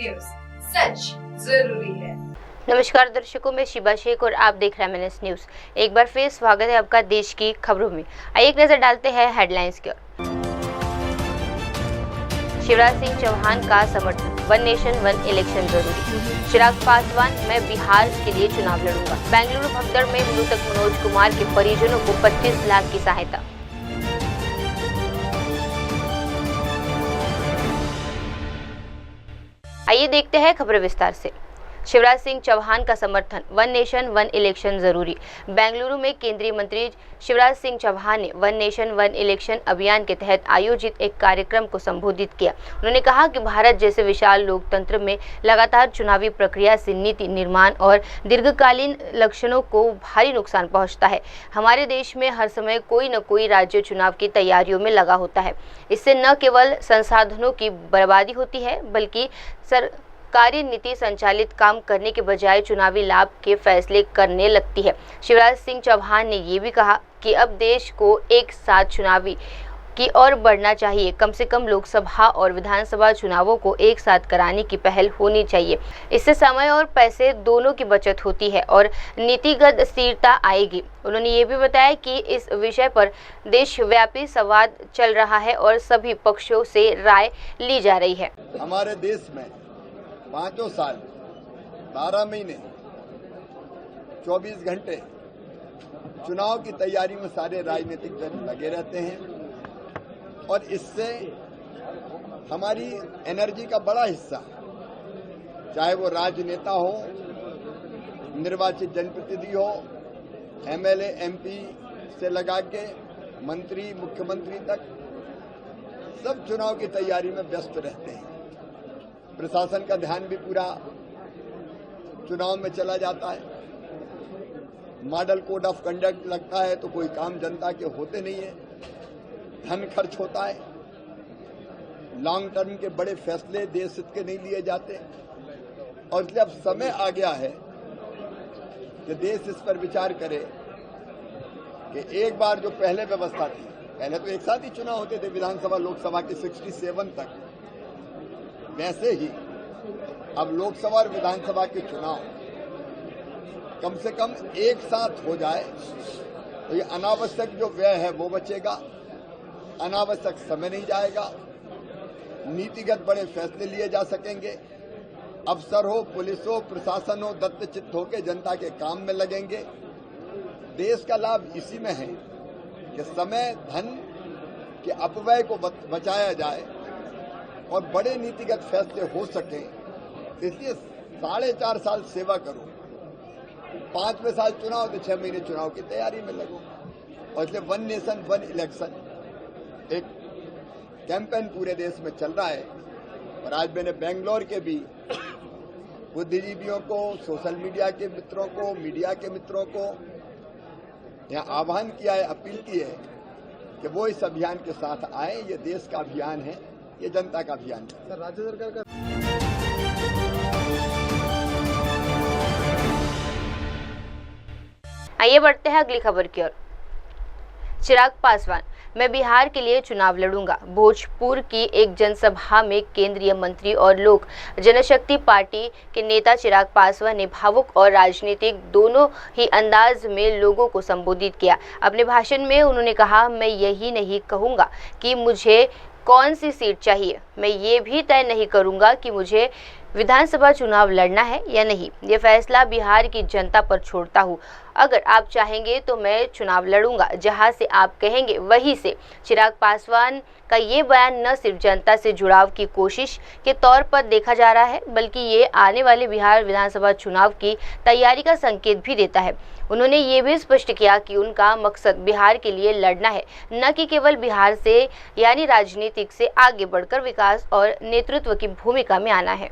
News, सच जरूरी है। नमस्कार दर्शकों, मैं शिबा शेख और आप देख रहे हैं MNS न्यूज। एक बार फिर स्वागत है आपका देश की खबरों में। आइए एक नजर डालते हैं हेडलाइंस की ओर। शिवराज सिंह चौहान का समर्थन, वन नेशन वन इलेक्शन जरूरी। चिराग पासवान, मैं बिहार के लिए चुनाव लड़ूंगा। बेंगलुरु भगदड़ में मृतक मनोज कुमार के परिजनों को 25 लाख की सहायता। आइए देखते हैं खबरें विस्तार से। शिवराज सिंह चौहान का समर्थन, वन नेशन वन इलेक्शन जरूरी। बेंगलुरु में केंद्रीय मंत्री शिवराज सिंह चौहान ने वन नेशन वन इलेक्शन अभियान के तहत आयोजित एक कार्यक्रम को संबोधित किया। उन्होंने कहा कि भारत जैसे विशाल लोकतंत्र में लगातार चुनावी प्रक्रिया से नीति निर्माण और दीर्घकालीन लक्षणों को भारी नुकसान पहुंचता है। हमारे देश में हर समय कोई न कोई राज्य चुनाव की तैयारियों में लगा होता है। इससे न केवल संसाधनों की बर्बादी होती है, बल्कि सरकारी नीति संचालित काम करने के बजाय चुनावी लाभ के फैसले करने लगती है। शिवराज सिंह चौहान ने ये भी कहा कि अब देश को एक साथ चुनावी की ओर बढ़ना चाहिए। कम से कम लोकसभा और विधानसभा चुनावों को एक साथ कराने की पहल होनी चाहिए। इससे समय और पैसे दोनों की बचत होती है और नीतिगत स्थिरता आएगी। उन्होंने ये भी बताया कि इस विषय पर देशव्यापी संवाद चल रहा है और सभी पक्षों से राय ली जा रही है। हमारे देश में 5 साल 12 महीने 24 घंटे चुनाव की तैयारी में सारे राजनीतिक दल लगे रहते हैं और इससे हमारी एनर्जी का बड़ा हिस्सा, चाहे वो राजनेता हो, निर्वाचित जनप्रतिनिधि हो, MLA MP से लगा के मंत्री मुख्यमंत्री तक, सब चुनाव की तैयारी में व्यस्त रहते हैं। प्रशासन का ध्यान भी पूरा चुनाव में चला जाता है। मॉडल कोड ऑफ कंडक्ट लगता है तो कोई काम जनता के होते नहीं है, धन खर्च होता है, लॉन्ग टर्म के बड़े फैसले देश हित के नहीं लिए जाते और इसलिए अब समय आ गया है कि देश इस पर विचार करे कि एक बार जो पहले व्यवस्था थी, पहले तो एक साथ ही चुनाव होते थे विधानसभा लोकसभा के 67 तक, वैसे ही अब लोकसभा और विधानसभा के चुनाव कम से कम एक साथ हो जाए तो ये अनावश्यक जो व्यय है वो बचेगा, अनावश्यक समय नहीं जाएगा, नीतिगत बड़े फैसले लिए जा सकेंगे। अफसर हो, पुलिस हो, प्रशासन हो, दत्तचित्त होकर जनता के काम में लगेंगे। देश का लाभ इसी में है कि समय धन के अपव्यय को बचाया जाए और बड़े नीतिगत फैसले हो सके। इसलिए 4.5 साल सेवा करो, 5वें साल चुनाव तो 6 महीने चुनाव की तैयारी में लगो। और इसलिए वन नेशन वन इलेक्शन एक कैंपेन पूरे देश में चल रहा है। और आज मैंने बेंगलोर के भी बुद्धिजीवियों को, सोशल मीडिया के मित्रों को, मीडिया के मित्रों को यहाँ आह्वान किया है, अपील की है कि वो इस अभियान के साथ आए। ये देश का अभियान है, ये जनता का अभियान है। राज्य सरकार का आइए बढ़ते हैं अगली खबर की ओर। चिराग पासवान, मैं बिहार के लिए चुनाव लड़ूंगा। भोजपुर की एक जनसभा में केंद्रीय मंत्री और लोक जनशक्ति पार्टी के नेता चिराग पासवान ने भावुक और राजनीतिक दोनों ही अंदाज में लोगों को संबोधित किया। अपने भाषण में उन्होंने कहा, मैं यही नहीं कहूंगा कि मुझे कौन सी सीट चाहिए, मैं ये भी तय नहीं करूंगा कि मुझे विधानसभा चुनाव लड़ना है या नहीं। ये फैसला बिहार की जनता पर छोड़ता हूँ। अगर आप चाहेंगे तो मैं चुनाव लड़ूंगा, जहां से आप कहेंगे वहीं से। चिराग पासवान का ये बयान न सिर्फ जनता से जुड़ाव की कोशिश के तौर पर देखा जा रहा है, बल्कि ये आने वाले बिहार विधानसभा चुनाव की तैयारी का संकेत भी देता है। उन्होंने ये भी स्पष्ट किया कि उनका मकसद बिहार के लिए लड़ना है, न कि केवल बिहार से यानी राजनीतिक से आगे बढ़कर विकास और नेतृत्व की भूमिका में आना है।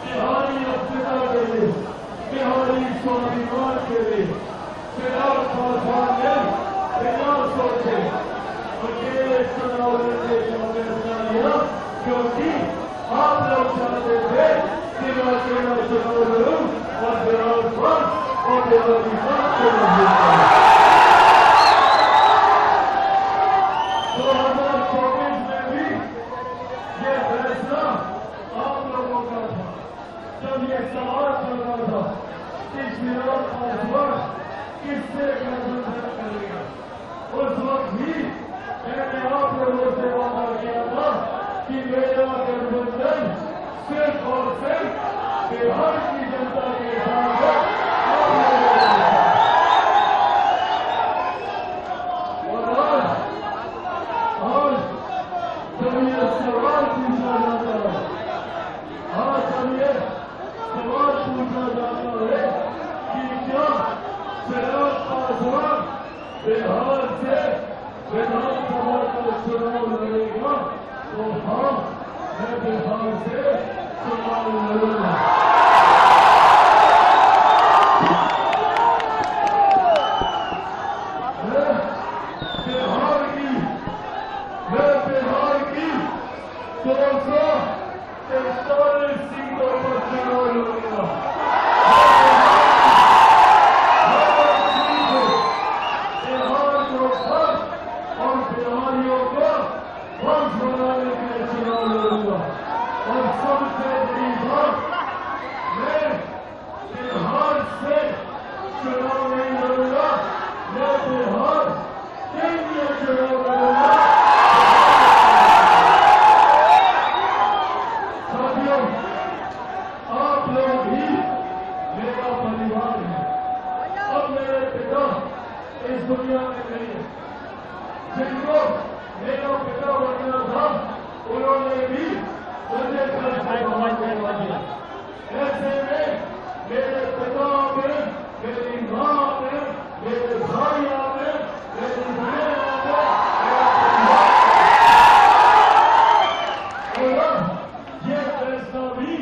बिहारी अस्मिता के लिए, बिहारी स्वाभिमान के लिए चुनाव लड़ने का फैसला लिया क्योंकि आप लोग चाहते थे कि मैं अकेला चुनाव लड़ूं और बिहार पर और बिहारी पर चुनाव जीतूं। 2024 में भी ये फैसला आप लोगों का था। जब ये सवाल चल रहा था कि चिराग पासवान किससे गठबंधन करेगा, उस वक्त भी मैंने आप लोगों से वादा किया था कि मेरा गठबंधन सिर्फ और सिर्फ बिहार की जनता के साथ है। और आज जब ये सवाल पूछा जाता है, आज जब ये सवाल पूछा जाता है कि क्या चिराग पासवान बिहार से विधानसभा का चुनाव लड़ेगा, तो हाँ, मैं बिहार से चुनाव लड़ूंगा। मैं बिहार की 241 सीटों पर चुनाव लड़ूंगा। बिहार को फर्स्ट और बिहारियों को फर्स्ट बनाने के लिए चुनाव लड़ूंगा। और सबसे बड़ी बात, मैं बिहार से चुनाव नहीं लड़ूंगा, मैं बिहार केंद्रीय चुनाव लड़ूंगा। साथियों, आप लोग भी मेरा परिवार है। अब मेरे पिता इस दुनिया में नहीं है। जिनको मेरा पिता बनना था, उन्होंने भी मुझे घर से बाहर करवा दिया। ऐसे में मेरे पिता पे, मेरी माँ पे, मेरे भाई पे, मेरी बहन पे, और अब ये फैसला भी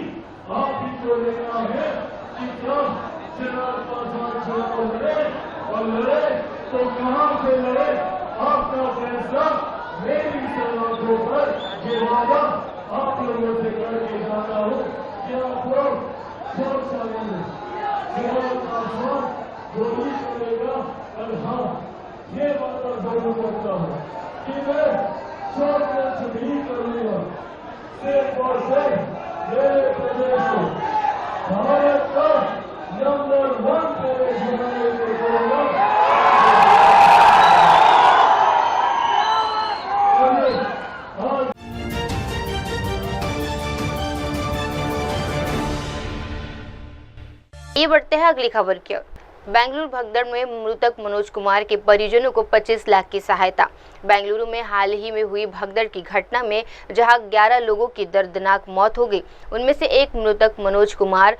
आप ही को लेना है कि जब चिराग पासवान चुनाव लड़े और लड़े तो कहां से लड़े। आपका फैसला मेरी सलाखों पर, ये वादा आप लोगों से करके जाता हूं कि आप लोग बहुत सारे चिराग पासवान जो भी करेगा, और हाँ, ये वादा जरूर करता हूं कि मैं चौकस भी करूंगा सिर्फ और सिर्फ मेरे प्रदेश को भारत का नंबर 1 प्रदेश बनाने को करूंगा। ये बढ़ते हैं अगली खबर की ओर। बेंगलुरु भगदड़ में मृतक मनोज कुमार के परिजनों को 25 लाख की सहायता। बेंगलुरु में हाल ही में हुई भगदड़ की घटना में जहां 11 लोगों की दर्दनाक मौत हो गई, उनमें से एक मृतक मनोज कुमार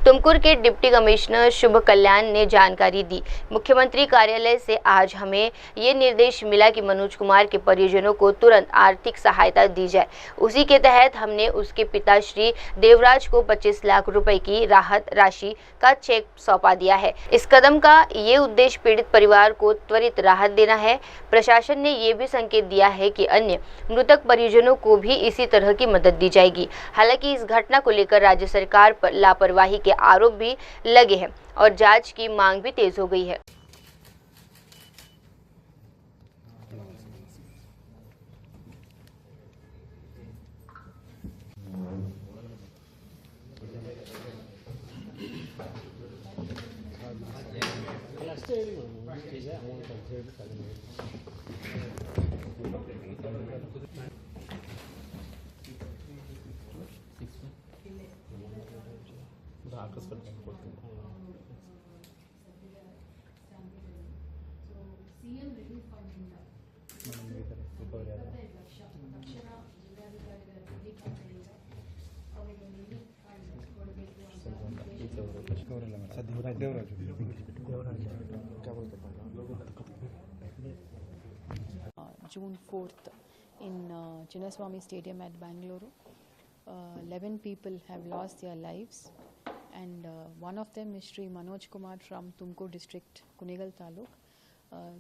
तुमकुर के डिप्टी कमिश्नर शुभ कल्याण ने जानकारी दी। मुख्यमंत्री कार्यालय से आज हमें ये निर्देश मिला कि मनोज कुमार के परिजनों को तुरंत आर्थिक सहायता दी जाए। उसी के तहत हमने उसके पिता श्री देवराज को 25 लाख रुपए की राहत राशि का चेक सौंपा दिया है। इस कदम का ये उद्देश्य पीड़ित परिवार को त्वरित राहत देना है। प्रशासन ने ये भी संकेत दिया है कि अन्य मृतक परिजनों को भी इसी तरह की मदद दी जाएगी। हालांकि इस घटना को लेकर राज्य सरकार पर लापरवाही के आरोप भी लगे हैं और जांच की मांग भी तेज हो गई है। June 4th in Chinnaswamy Stadium at Bangalore. 11 people have lost their lives, and one of them is Shri Manoj Kumar from Tumkur district, Kunegal Taluk.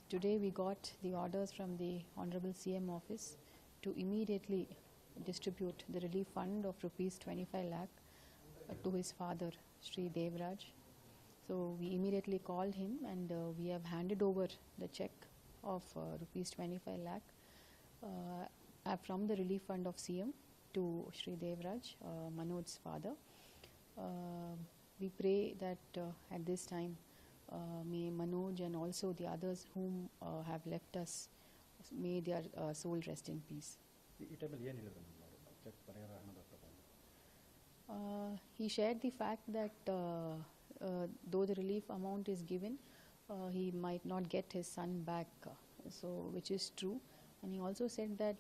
Today we got the orders from the Honorable CM office to immediately distribute the relief fund of rupees 25 lakh to his father, Shri Devraj. So we immediately called him and we have handed over the check of rupees 25 lakh from the relief fund of CM to Shri Devraj, Manoj's father. We pray that at this time may Manoj and also the others whom have left us, may their soul rest in peace. He shared the fact that though the relief amount is given, he might not get his son back, which is true. And he also said that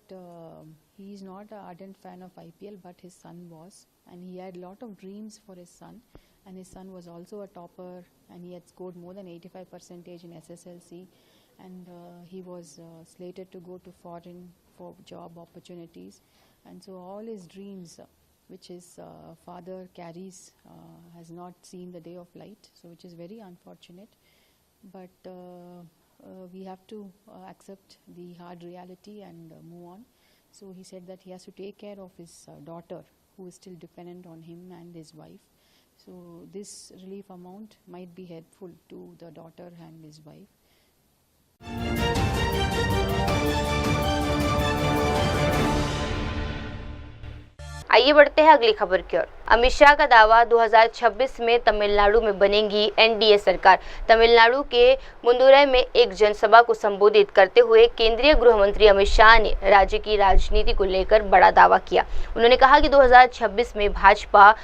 he is not an ardent fan of IPL, but his son was, and he had a lot of dreams for his son. And his son was also a topper, and he had scored more than 85% in SSLC, and he was slated to go to foreign for job opportunities. And so all his dreams, which his father carries, has not seen the day of light, so which is very unfortunate. But we have to accept the hard reality and move on. So he said that he has to take care of his daughter, who is still dependent on him, and his wife. So this relief amount might be helpful to the daughter and his wife. आइए बढ़ते हैं अगली खबर की ओर। अमित शाह का दावा, 2026 में तमिलनाडु में बनेगी एनडीए सरकार। तमिलनाडु के मुंदुरई में एक जनसभा को संबोधित करते हुए केंद्रीय गृह मंत्री अमित शाह ने राज्य की राजनीति को लेकर बड़ा दावा किया। उन्होंने कहा कि 2026 में भाजपा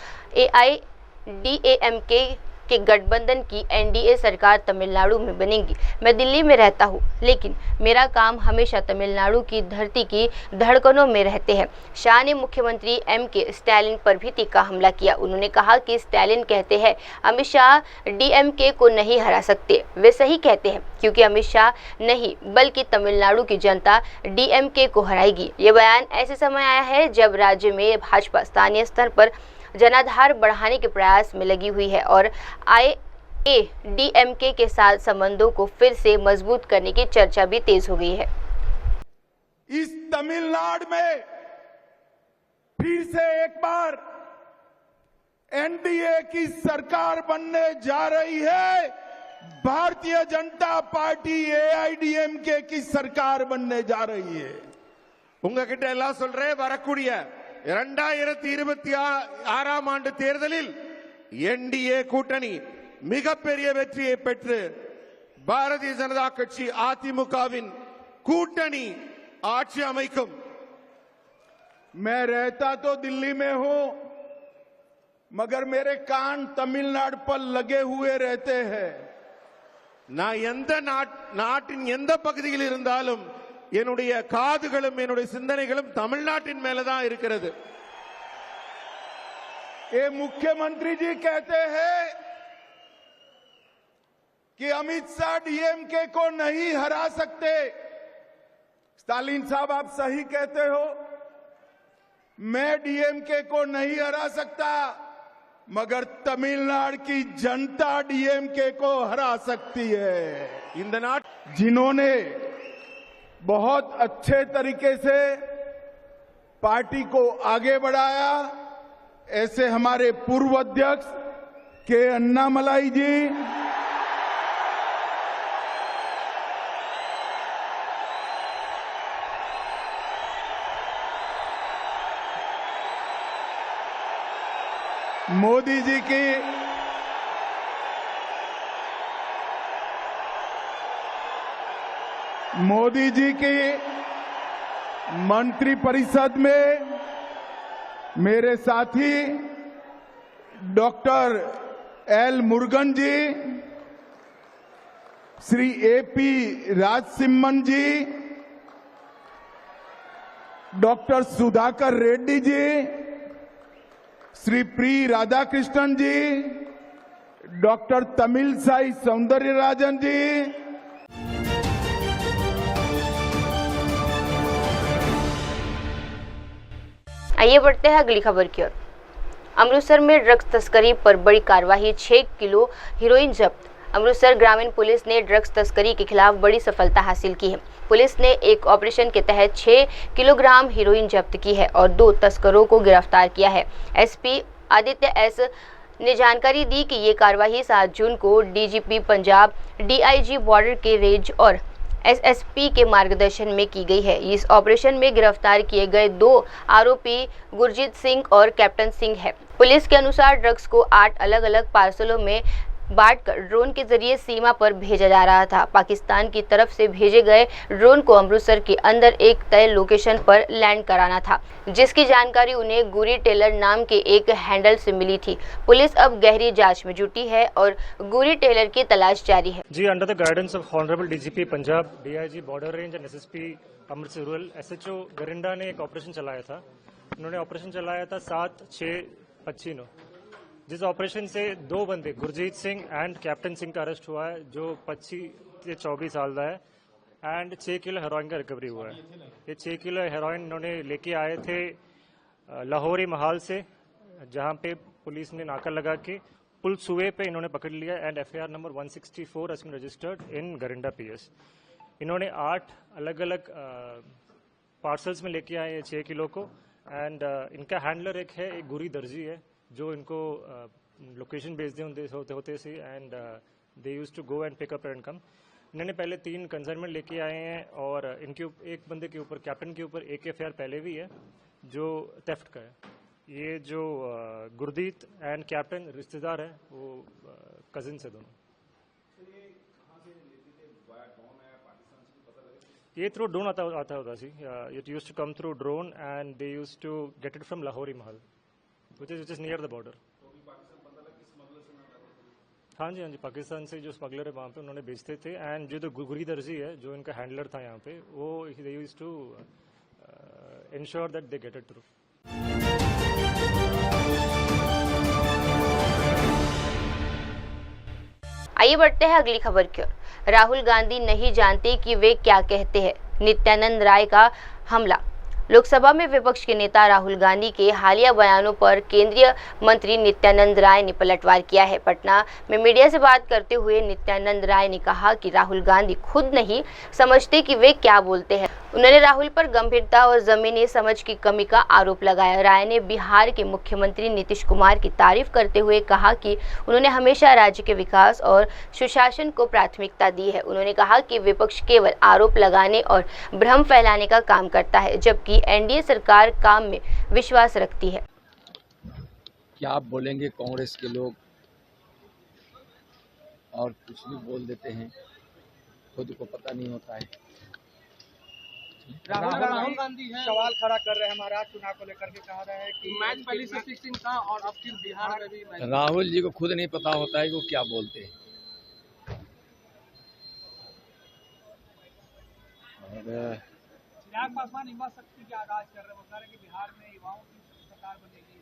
AIADMK के गठबंधन की एनडीए सरकार तमिलनाडु में बनेगी। मैं दिल्ली में रहता हूं, लेकिन मेरा काम हमेशा तमिलनाडु की धरती की धड़कनों में रहते हैं। शाह ने मुख्यमंत्री MK स्टैलिन पर भी तीखा हमला किया। उन्होंने कहा कि स्टैलिन कहते हैं अमित शाह DMK को नहीं हरा सकते। वे सही कहते हैं, क्योंकि अमित शाह नहीं बल्कि तमिलनाडु की जनता DMK को हराएगी। ये बयान ऐसे समय आया है जब राज्य में भाजपा स्थानीय स्तर पर जनाधार बढ़ाने के प्रयास में लगी हुई है और AIADMK के साथ संबंधों को फिर से मजबूत करने की चर्चा भी तेज हो गई है। इस तमिलनाडु में फिर से एक बार एनडीए की सरकार बनने जा रही है। भारतीय जनता पार्टी AIADMK की सरकार बनने जा रही है। உங்ககிட்ட எல்லாம் சொல்றேன், வரக்கூடிய 2026 ஆண்டு தேர்தலில் என்டிஏ கூட்டணி மிகப்பெரிய வெற்றியை பெற்று பாரதிய ஜனதா கட்சி அதிமுகவின் கூட்டணி ஆட்சி அமைக்கும்। मैं रहता तो दिल्ली में हूं, मगर मेरे कान तमिलनाडु पर लगे हुए रहते हैं। நான் எந்த நாட்டின் எந்த பகுதியில் இருந்தாலும் என்னுடைய காதுகளும் என்னுடைய சிந்தனைகளும் தமிழ்நாட்டின் மேலதான் இருக்கிறது। ये मुख्यमंत्री जी कहते हैं कि अमित शाह DMK को नहीं हरा सकते। स्टालिन साहब, आप सही कहते हो, मैं DMK को नहीं हरा सकता, मगर तमिलनाडु की जनता DMK को हरा सकती है। இந்த நாட் जिन्होंने बहुत अच्छे तरीके से पार्टी को आगे बढ़ाया, ऐसे हमारे पूर्व अध्यक्ष के अन्नामलाई जी, मोदी जी की मंत्री परिषद में मेरे साथी डॉक्टर L मुरुगन जी, श्री AP राजसिम्मन जी, डॉक्टर सुधाकर रेड्डी जी, श्री प्री राधाकृष्णन जी, डॉक्टर तमिलसाई सौंदर्यराजन जी। आइए बढ़ते हैं अगली खबर की ओर। अमृतसर में ड्रग्स तस्करी पर बड़ी कार्रवाई, 6 किलो हेरोइन जब्त। अमृतसर ग्रामीण पुलिस ने ड्रग्स तस्करी के खिलाफ बड़ी सफलता हासिल की है। पुलिस ने एक ऑपरेशन के तहत 6 किलोग्राम हेरोइन जब्त की है और 2 तस्करों को गिरफ्तार किया है। एसपी आदित्य एस ने जानकारी दी कि ये कार्रवाई 7 जून को डीजीपी पंजाब, डीआईजी बॉर्डर के रेंज और एसएसपी के मार्गदर्शन में की गई है। इस ऑपरेशन में गिरफ्तार किए गए 2 आरोपी गुरजीत सिंह और कैप्टन सिंह है। पुलिस के अनुसार ड्रग्स को 8 अलग अलग पार्सलों में बांटकर ड्रोन के जरिए सीमा पर भेजा जा रहा था। पाकिस्तान की तरफ से भेजे गए ड्रोन को अमृतसर के अंदर एक तय लोकेशन पर लैंड कराना था, जिसकी जानकारी उन्हें गुरी टेलर नाम के एक हैंडल से मिली थी। पुलिस अब गहरी जांच में जुटी है और गुरी टेलर की तलाश जारी है। जी, under the guidance of honourable DGP Punjab, DIG border range and SSP Amritsar rural, SHO Gharinda ने एक ऑपरेशन चलाया था। उन्होंने ऑपरेशन चलाया था 7/6/25। जिस ऑपरेशन से 2 बंदे गुरजीत सिंह एंड कैप्टन सिंह का अरेस्ट हुआ है, जो 25 से 24 साल का है एंड 6 किलो हेरोइन का रिकवरी हुआ है। ये 6 किलो हेरोइन इन्होंने लेके आए थे लाहौरी महल से, जहां पे पुलिस ने नाका लगा के पुल सुए पे इन्होंने पकड़ लिया and FIR number 164 has been registered in Gharinda PS. इन्होंने 8 अलग अलग पार्सल्स में लेके आए 6 किलो को एंड इनका हैंडलर एक है, एक गुरी दर्जी है, जो इनको लोकेशन भेजते होते सी and they use to go and pick up and come. इन्होंने पहले 3 कंसाइनमेंट लेके आए हैं और इनके एक बंदे के ऊपर, कैप्टन के ऊपर एक एफआईआर पहले भी है जो थेफ्ट का है। ये जो गुरदीत एंड कैप्टन रिश्तेदार है, वो कजिन से दोनों। ये थ्रू ड्रोन आता होता सी। It use to come through drone and they use to get it from Lahori Mahal which is near the border। हाँ जी, पाकिस्तान से जो स्मगलर है वहाँ पे उन्होंने बेचते थे एंड जो गुरी दर्जी है, जो इनका हैंडलर था यहाँ पे, वो they used to ensure that they get it through। आइए बढ़ते हैं अगली खबर की ओर। राहुल गांधी नहीं जानते कि वे क्या कहते हैं, नित्यानंद राय का हमला। लोकसभा में विपक्ष के नेता राहुल गांधी के हालिया बयानों पर केंद्रीय मंत्री नित्यानंद राय ने पलटवार किया है। पटना में मीडिया से बात करते हुए नित्यानंद राय ने कहा कि राहुल गांधी खुद नहीं समझते कि वे क्या बोलते हैं। उन्होंने राहुल पर गंभीरता और जमीनी समझ की कमी का आरोप लगाया। राय ने बिहार के मुख्यमंत्री नीतीश कुमार की तारीफ करते हुए कहा कि उन्होंने हमेशा राज्य के विकास और सुशासन को प्राथमिकता दी है। उन्होंने कहा कि विपक्ष केवल आरोप लगाने और भ्रम फैलाने का काम करता है, जबकि एनडीए सरकार काम में विश्वास रखती है। क्या आप बोलेंगे, कांग्रेस के लोग और कुछ भी बोल देते हैं, खुद को पता नहीं होता है। राहुल गांधी सवाल खड़ा कर रहे हैं महाराज चुनाव को लेकर के, कहा रहे हैं कि मैच पहले से फिक्सिंग था और अब फिर बिहार में भी। राहुल जी को खुद नहीं पता होता है कि वो क्या बोलते हैं। और चिराग पासवान युवा शक्ति के आगाज कर रहे हैं, बता रहे कि बिहार में युवाओं की सरकार बनेगी।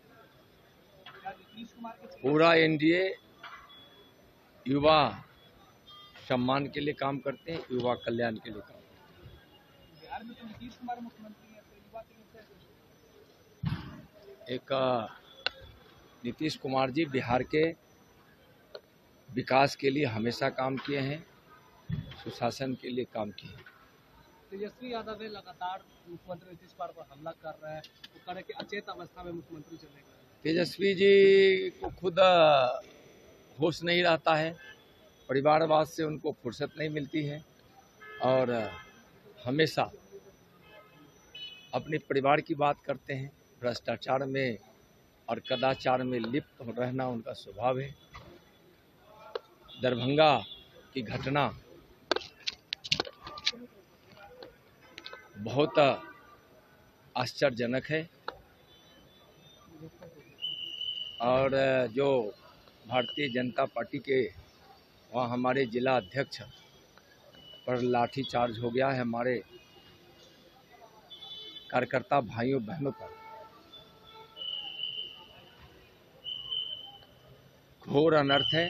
नीतीश कुमार के पूरा एनडीए युवा सम्मान के लिए काम करते हैं, युवा कल्याण के लिए काम करते हैं। बिहार में तो नीतीश कुमार मुख्यमंत्री है, तो युवा के लिए एक नीतीश कुमार जी बिहार के विकास के लिए हमेशा काम किए हैं, सुशासन के लिए काम किए हैं। तेजस्वी यादव है लगातार मुख्यमंत्री नीतीश कुमार पर हमला कर रहा है, वो कह रहे कि अचेत अवस्था में मुख्यमंत्री चलेगा। तेजस्वी जी को खुद होश नहीं रहता है, परिवारवाद से उनको फुर्सत नहीं मिलती है और हमेशा अपने परिवार की बात करते हैं। भ्रष्टाचार में और कदाचार में लिप्त रहना उनका स्वभाव है। दरभंगा की घटना बहुत आश्चर्यजनक है और जो भारतीय जनता पार्टी के वहाँ हमारे जिला अध्यक्ष पर लाठीचार्ज हो गया है, हमारे कार्यकर्ता भाइयों बहनों पर घोर अनर्थ है,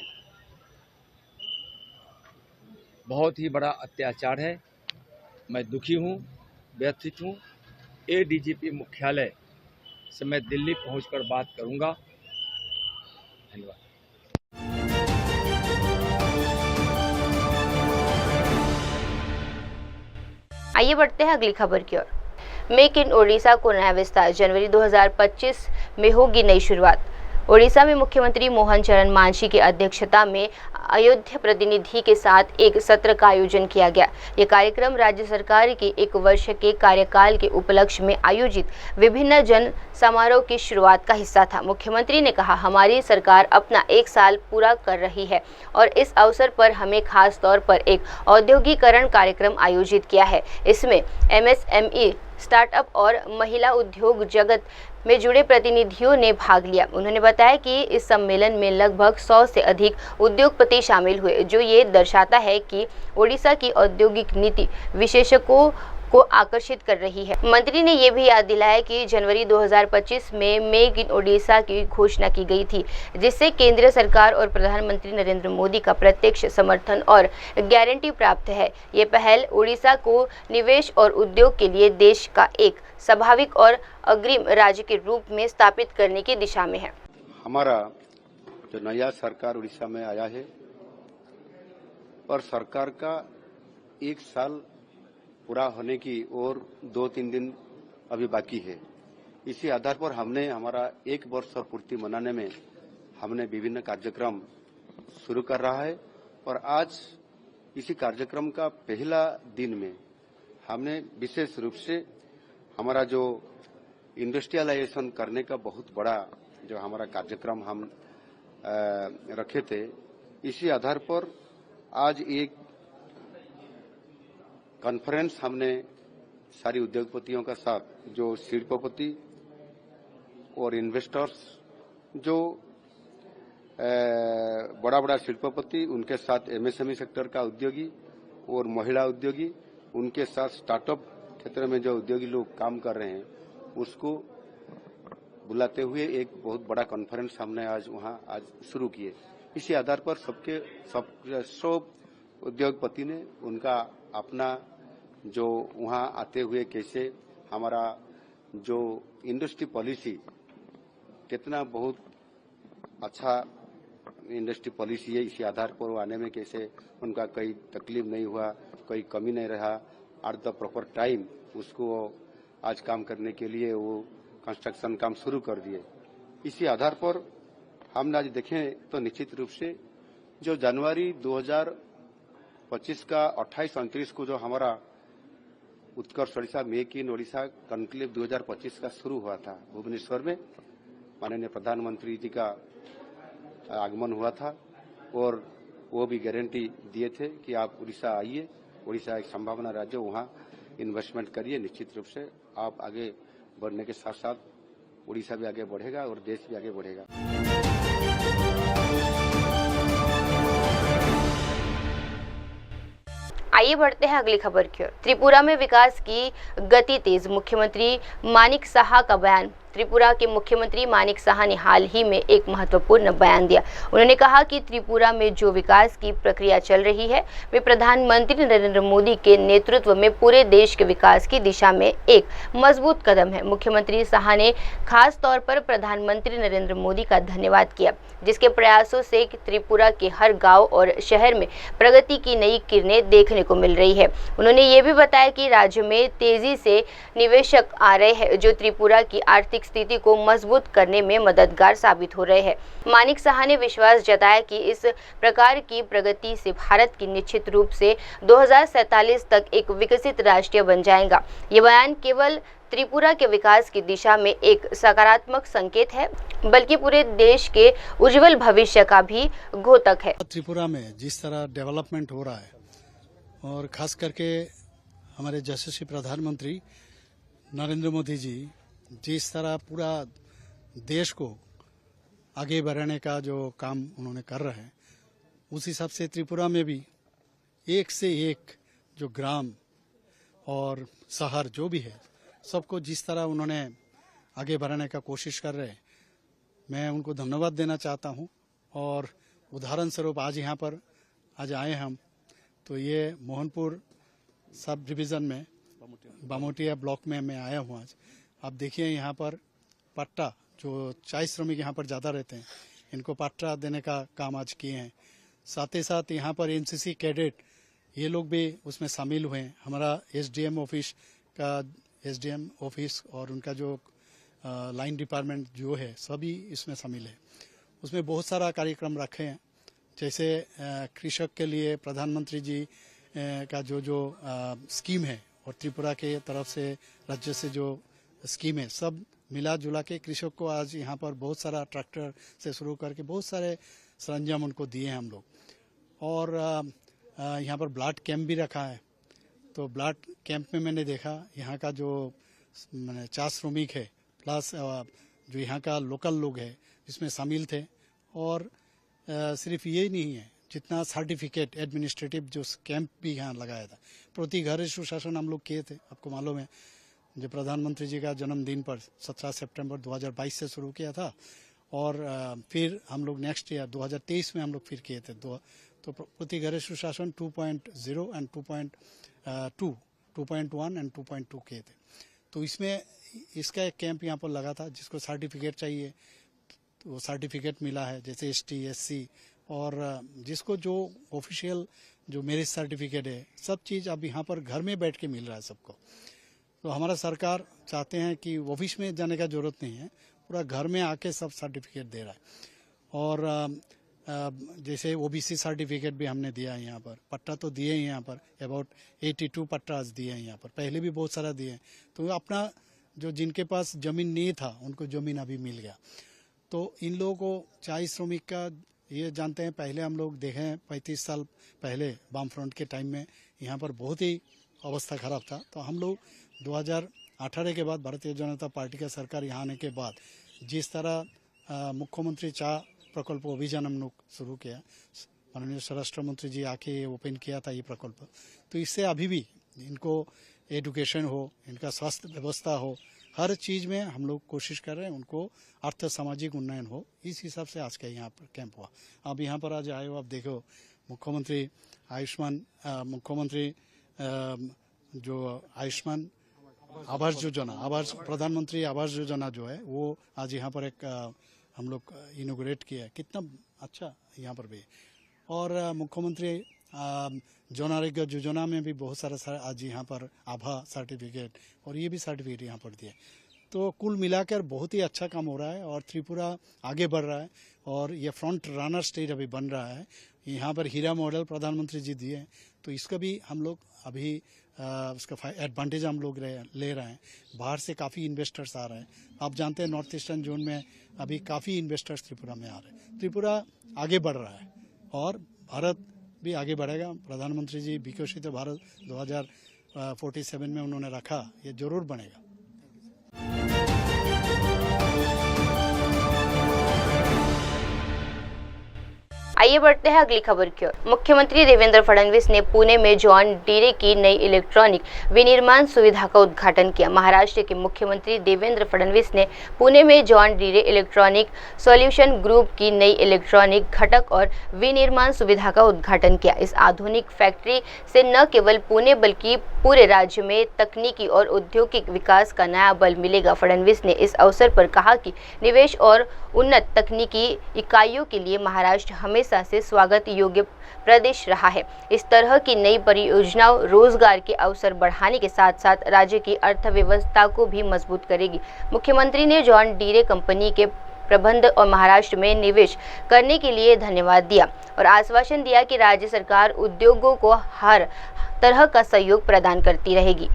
बहुत ही बड़ा अत्याचार है। मैं दुखी हूँ, व्यथित हूँ। एडीजीपी मुख्यालय से मैं दिल्ली पहुंचकर बात करूंगा। धन्यवाद। आइए बढ़ते हैं अगली खबर की ओर। मेक इन ओडिशा को नया विस्तार, जनवरी 2025 में होगी नई शुरुआत। ओडिशा में मुख्यमंत्री मोहन चरण मांझी की अध्यक्षता में अयोध्या प्रतिनिधि के साथ एक सत्र का आयोजन किया गया। ये कार्यक्रम राज्य सरकार के 1 वर्ष के कार्यकाल के उपलक्ष्य में आयोजित विभिन्न जन समारोह की शुरुआत का हिस्सा था। मुख्यमंत्री ने कहा, हमारी सरकार अपना 1 साल पूरा कर रही है और इस अवसर पर हमें खास तौर पर एक औद्योगिकरण कार्यक्रम आयोजित किया है। इसमें MSME, स्टार्टअप और महिला उद्योग जगत में जुड़े प्रतिनिधियों ने भाग लिया। उन्होंने बताया कि इस सम्मेलन में लगभग 100 से अधिक उद्योगपति शामिल हुए, जो ये दर्शाता है कि ओडिशा की औद्योगिक नीति विशेषज्ञों को आकर्षित कर रही है। मंत्री ने ये भी याद दिलाया कि जनवरी 2025 में मेक इन ओडिशा की घोषणा की गई थी, जिससे केंद्र सरकार और प्रधानमंत्री नरेंद्र मोदी का प्रत्यक्ष समर्थन और गारंटी प्राप्त है। ये पहल ओडिशा को निवेश और उद्योग के लिए देश का एक स्वाभाविक और अग्रिम राज्य के रूप में स्थापित करने की दिशा में है। हमारा जो नया सरकार उड़ीसा में आया है और सरकार का 1 साल पूरा होने की और 2-3 दिन अभी बाकी है। इसी आधार पर हमने हमारा 1 वर्ष और पूर्ति मनाने में हमने विभिन्न कार्यक्रम शुरू कर रहा है और आज इसी कार्यक्रम का पहला दिन में हमने विशेष रूप से हमारा जो इंडस्ट्रियलाइजेशन करने का बहुत बड़ा जो हमारा कार्यक्रम हम रखे थे, इसी आधार पर आज एक कॉन्फ्रेंस हमने सारी उद्योगपतियों का साथ, जो शिल्पपति और इन्वेस्टर्स, जो बड़ा बड़ा शिल्पपति, उनके साथ MSME सेक्टर का उद्योगी और महिला उद्योगी, उनके साथ स्टार्टअप क्षेत्र में जो उद्योगी लोग काम कर रहे हैं, उसको बुलाते हुए एक बहुत बड़ा कॉन्फ्रेंस हमने आज वहां शुरू किए। इसी आधार पर सब उद्योगपति ने उनका अपना जो वहां आते हुए कैसे हमारा जो इंडस्ट्री पॉलिसी कितना बहुत अच्छा इंडस्ट्री पॉलिसी है, इसी आधार पर वो आने में कैसे उनका कोई तकलीफ नहीं हुआ, कोई कमी नहीं रहा, एट द प्रॉपर टाइम उसको आज काम करने के लिए वो कंस्ट्रक्शन काम शुरू कर दिए। इसी आधार पर हमने आज देखें तो निश्चित रूप से जो जनवरी 2025 का 28-29 को जो हमारा Utkarsh Odisha make in Odisha conclave 2025 का शुरू हुआ था भुवनेश्वर में, माननीय प्रधानमंत्री जी का आगमन हुआ था और वो भी गारंटी दिए थे कि आप उड़ीसा आइए, उड़ीसा एक संभावना राज्य, वहाँ इन्वेस्टमेंट करिए। निश्चित रूप से आप आगे बढ़ने के साथ साथ उड़ीसा भी आगे बढ़ेगा और देश भी आगे बढ़ेगा। आइए बढ़ते हैं अगली खबर की ओर। त्रिपुरा में विकास की गति तेज, मुख्यमंत्री मानिक साहा का बयान। त्रिपुरा के मुख्यमंत्री मानिक साहा ने हाल ही में एक महत्वपूर्ण बयान दिया। उन्होंने कहा कि त्रिपुरा में जो विकास की प्रक्रिया चल रही है, वे प्रधानमंत्री नरेंद्र मोदी के नेतृत्व में पूरे देश के विकास की दिशा में एक मजबूत कदम है। मुख्यमंत्री साहा ने खास तौर पर प्रधानमंत्री नरेंद्र मोदी का धन्यवाद किया, जिसके प्रयासों से त्रिपुरा के हर गाँव और शहर में प्रगति की नई किरणें देखने को मिल रही है। उन्होंने ये भी बताया कि राज्य में तेजी से निवेशक आ रहे हैं, जो त्रिपुरा की आर्थिक स्थिति को मजबूत करने में मददगार साबित हो रहे हैं। मानिक साहा ने विश्वास जताया कि इस प्रकार की प्रगति से भारत की निश्चित रूप से 2047 तक एक विकसित राष्ट्र बन जाएगा। ये बयान केवल त्रिपुरा के विकास की दिशा में एक सकारात्मक संकेत है, बल्कि पूरे देश के उज्जवल भविष्य का भी घोतक है। त्रिपुरा में जिस तरह डेवलपमेंट हो रहा है और खास करके हमारे यशस्वी प्रधानमंत्री नरेंद्र मोदी जी जिस तरह पूरा देश को आगे बढ़ाने का जो काम उन्होंने कर रहे हैं, उस हिसाब से त्रिपुरा में भी एक से एक जो ग्राम और शहर जो भी है, सबको जिस तरह उन्होंने आगे बढ़ाने का कोशिश कर रहे हैं, मैं उनको धन्यवाद देना चाहता हूं। और उदाहरण स्वरूप आज यहाँ पर आज आए हम, तो ये मोहनपुर सब डिवीज़न में बामोटिया ब्लॉक में मैं आया हूँ आज। आप देखिए यहाँ पर पट्टा, जो चाय श्रमिक यहाँ पर ज़्यादा रहते हैं, इनको पट्टा देने का काम आज किए हैं। साथ ही साथ यहाँ पर एनसीसी कैडेट ये लोग भी उसमें शामिल हुए हैं। हमारा एसडीएम ऑफिस और उनका जो लाइन डिपार्टमेंट जो है सभी इसमें शामिल है। उसमें बहुत सारा कार्यक्रम रखे हैं, जैसे कृषक के लिए प्रधानमंत्री जी का जो स्कीम है और त्रिपुरा के तरफ से राज्य से जो स्कीम है, सब मिला जुला के कृषक को आज यहाँ पर बहुत सारा ट्रैक्टर से शुरू करके बहुत सारे सरंजाम उनको दिए हैं हम लोग। और यहाँ पर ब्लड कैंप भी रखा है। तो ब्लड कैंप में मैंने देखा यहाँ का जो 4 श्रमिक है प्लस जो यहाँ का लोकल लोग है इसमें शामिल थे। और सिर्फ ये नहीं है, जितना सर्टिफिकेट एडमिनिस्ट्रेटिव जो कैंप भी यहाँ लगाया था, प्रति घर सुशासन हम लोग किए थे। आपको मालूम है जो प्रधानमंत्री जी का जन्मदिन पर 17 सितंबर 2022 से शुरू किया था और फिर हम लोग नेक्स्ट ईयर 2023 में हम लोग फिर किए थे। तो प्रति घर सुशासन 2.0 एंड 2.1 एंड 2.2 किए थे। तो इसमें इसका एक कैंप यहाँ पर लगा था, जिसको सर्टिफिकेट चाहिए तो वो सर्टिफिकेट मिला है, जैसे ST SC और जिसको जो ऑफिशियल जो मेरिट सर्टिफिकेट है, सब चीज़ अब यहाँ पर घर में बैठ के मिल रहा है सबको। तो हमारा सरकार चाहते हैं कि ऑफिस में जाने का जरूरत नहीं है, पूरा घर में आके सब सर्टिफिकेट दे रहा है। और जैसे OBC सर्टिफिकेट भी हमने दिया है यहाँ पर, पट्टा तो दिए हैं यहाँ पर, अबाउट 82 पट्टास दिए हैं यहाँ पर, पहले भी बहुत सारा दिए हैं। तो अपना जो जिनके पास जमीन नहीं था उनको जमीन अभी मिल गया। तो इन लोगों को 40 श्रमिक का ये जानते हैं, पहले हम लोग देखें 35 साल पहले वाम फ्रंट के टाइम में यहाँ पर बहुत ही अवस्था खराब था। तो हम लोग 2018 के बाद भारतीय जनता पार्टी का सरकार यहाँ आने के बाद जिस तरह मुख्यमंत्री चाह प्रकल्प अभियान हम लोग शुरू किया, माननीय स्वराष्ट्र मंत्री जी आके ओपन किया था ये प्रकल्प। तो इससे अभी भी इनको एजुकेशन हो, इनका स्वास्थ्य व्यवस्था हो, हर चीज़ में हम लोग कोशिश कर रहे हैं उनको अर्थ सामाजिक उन्नयन हो। इस हिसाब से आज का यहाँ पर कैंप हुआ। अब यहाँ पर आज आए हो, आप देखो मुख्यमंत्री जो आयुष्मान आवास योजना, प्रधानमंत्री आवास योजना जो है वो आज यहाँ पर एक हम लोग इनोग्रेट किया है। कितना अच्छा यहाँ पर भी। और मुख्यमंत्री जन आरोग्य योजना में भी बहुत सारा आज यहाँ पर आभा सर्टिफिकेट और ये भी सर्टिफिकेट यहाँ पर दिए। तो कुल मिलाकर बहुत ही अच्छा काम हो रहा है और त्रिपुरा आगे बढ़ रहा है और ये फ्रंट रनर स्टेट अभी बन रहा है। यहाँ पर हीरा मॉडल प्रधानमंत्री जी दिए हैं, तो इसका भी हम लोग अभी उसका एडवांटेज हम लोग ले रहे हैं। बाहर से काफ़ी इन्वेस्टर्स आ रहे हैं। आप जानते हैं नॉर्थ ईस्टर्न जोन में अभी काफ़ी इन्वेस्टर्स त्रिपुरा में आ रहे हैं। त्रिपुरा आगे बढ़ रहा है और भारत भी आगे बढ़ेगा। प्रधानमंत्री जी विकसित भारत 2047 में उन्होंने रखा, ये जरूर बनेगा। आइए बढ़ते हैं अगली खबर की ओर। मुख्यमंत्री देवेंद्र फडणवीस ने पुणे में जॉन डीरे की नई इलेक्ट्रॉनिक विनिर्माण सुविधा का उद्घाटन किया। महाराष्ट्र के मुख्यमंत्री देवेंद्र फडणवीस ने पुणे में John Deere electronic solution group की नई इलेक्ट्रॉनिक घटक और विनिर्माण सुविधा का उद्घाटन किया। इस आधुनिक फैक्ट्री से न केवल पुणे बल्कि पूरे राज्य में तकनीकी और औद्योगिक विकास का नया बल मिलेगा। फडणवीस ने इस अवसर पर कहा कि निवेश और उन्नत तकनीकी इकाइयों के लिए महाराष्ट्र हमेशा से स्वागत योग्य प्रदेश रहा है। इस तरह की नई परियोजनाओं रोजगार के अवसर बढ़ाने के साथ साथ राज्य की अर्थव्यवस्था को भी मजबूत करेगी। मुख्यमंत्री ने जॉन डीरे कंपनी के प्रबंध और महाराष्ट्र में निवेश करने के लिए धन्यवाद दिया और आश्वासन दिया कि राज्य सरकार उद्योगों को हर तरह का सहयोग प्रदान करती रहेगी।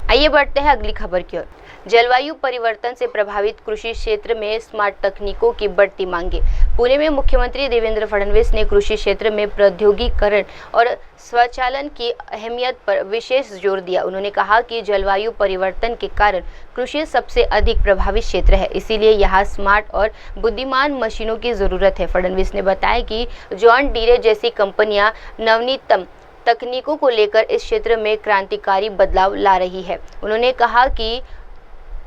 आइए बढ़ते हैं अगली खबर की ओर। जलवायु परिवर्तन से प्रभावित कृषि क्षेत्र में स्मार्ट तकनीकों की बढ़ती मांगे। पुणे में मुख्यमंत्री देवेंद्र फडणवीस ने कृषि क्षेत्र में प्रौद्योगिकीकरण और स्वचालन की अहमियत पर विशेष जोर दिया। उन्होंने कहा कि जलवायु परिवर्तन के कारण कृषि सबसे अधिक प्रभावित क्षेत्र है, इसीलिए यहाँ स्मार्ट और बुद्धिमान मशीनों की जरूरत है। फडणवीस ने बताया कि जॉन डीरे जैसी कंपनियां नवीनतम तकनीकों को लेकर इस क्षेत्र में क्रांतिकारी बदलाव ला रही है। उन्होंने कहा कि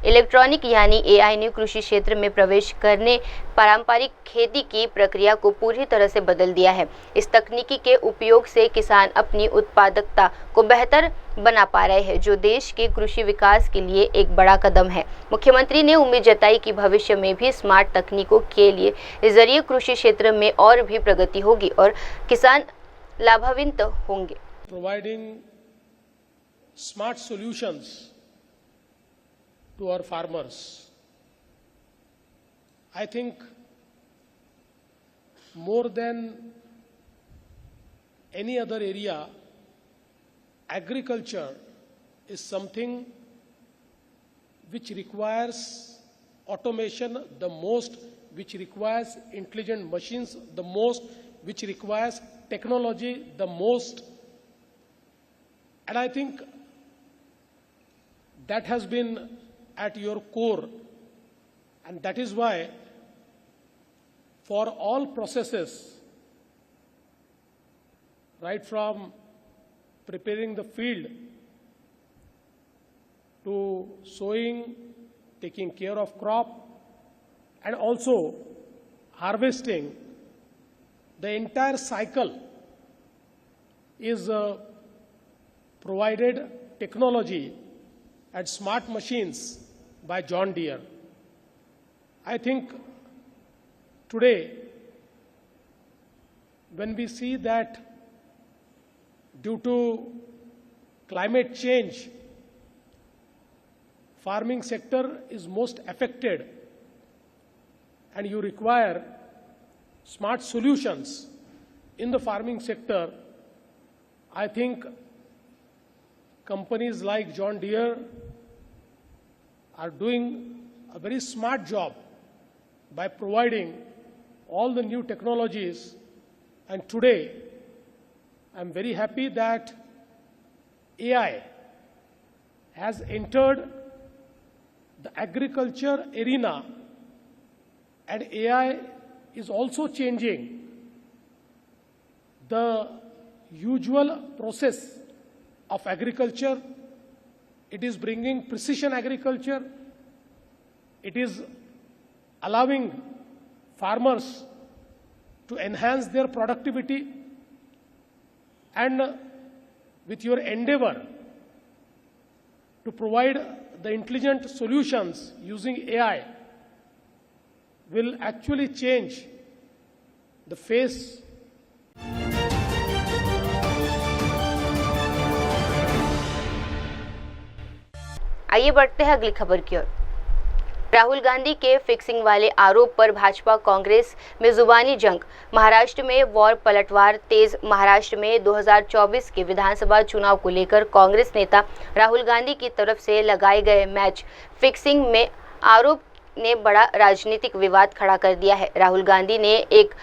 इलेक्ट्रॉनिक यानी एआई ने कृषि क्षेत्र में प्रवेश करने पारंपरिक खेती की प्रक्रिया को पूरी तरह से बदल दिया है। इस तकनीकी के उपयोग से किसान अपनी उत्पादकता को बेहतर बना पा रहे हैं, जो देश के कृषि विकास के लिए एक बड़ा कदम है। मुख्यमंत्री ने उम्मीद जताई कि भविष्य में भी स्मार्ट तकनीकों के लिए इस जरिए कृषि क्षेत्र में और भी प्रगति होगी और किसान लाभान्वित होंगे। Providing smart solutions to our farmers. I think more than any other area, agriculture is something which requires automation the most, which requires intelligent machines the most, which requires technology the most. And I think that has been at your core, and that is why for all processes, right from preparing the field to sowing, taking care of crop, and also harvesting, the entire cycle is provided technology and smart machines by John Deere. I think today, when we see that due to climate change, farming sector is most affected and you require smart solutions in the farming sector, I think companies like John Deere are doing a very smart job by providing all the new technologies. And today, I'm very happy that AI has entered the agriculture arena, and AI is also changing the usual process of agriculture. It is bringing precision agriculture. It is allowing farmers to enhance their productivity, and with your endeavor to provide the intelligent solutions using AI will actually change the face. आइए बढ़ते हैं अगली खबर की ओर। राहुल गांधी के fixing वाले आरोप पर भाजपा कांग्रेस में जुबानी जंग। महाराष्ट्र में वॉर पलटवार तेज। महाराष्ट्र में 2024 के विधानसभा चुनाव को लेकर कांग्रेस नेता राहुल गांधी की तरफ से लगाए गए मैच फिक्सिंग में आरोप ने बड़ा राजनीतिक विवाद खड़ा कर दिया है। राहुल गांधी ने एक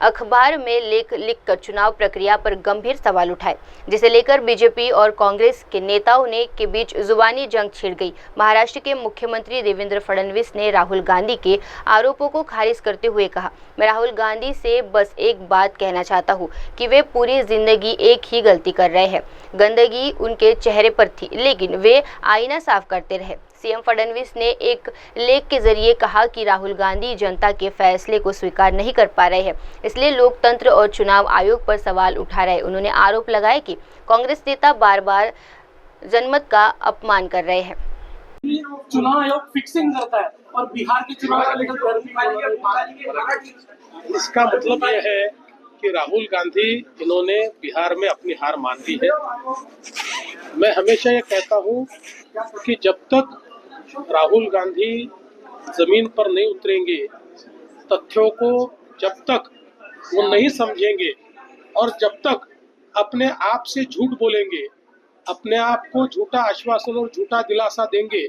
अखबार में लेख लिखकर चुनाव प्रक्रिया पर गंभीर सवाल उठाए, जिसे लेकर बीजेपी और कांग्रेस के नेताओं के बीच जुबानी जंग छिड़ गई। महाराष्ट्र के मुख्यमंत्री देवेंद्र फडणवीस ने राहुल गांधी के आरोपों को खारिज करते हुए कहा, मैं राहुल गांधी से बस एक बात कहना चाहता हूं कि वे पूरी जिंदगी एक ही गलती कर रहे हैं। गंदगी उनके चेहरे पर थी, लेकिन वे आईना साफ करते रहे। सीएम फडणवीस ने एक लेख के जरिए कहा कि राहुल गांधी जनता के फैसले को स्वीकार नहीं कर पा रहे हैं, इसलिए लोकतंत्र और चुनाव आयोग पर सवाल उठा रहे हैं। उन्होंने आरोप लगाया कि कांग्रेस नेता बार बार जनमत का अपमान कर रहे हैं। चुनाव आयोग फिक्सिंग करता है और बिहार के चुनाव को लेकर इसका मतलब यह है कि राहुल गांधी इन्होंने बिहार में अपनी हार मान ली है। मैं हमेशा ये कहता हूँ कि जब तक राहुल गांधी जमीन पर नहीं उतरेंगे, तथ्यों को जब तक वो नहीं समझेंगे और जब तक अपने आप से झूठ बोलेंगे, अपने आप को झूठा आश्वासन और झूठा दिलासा देंगे,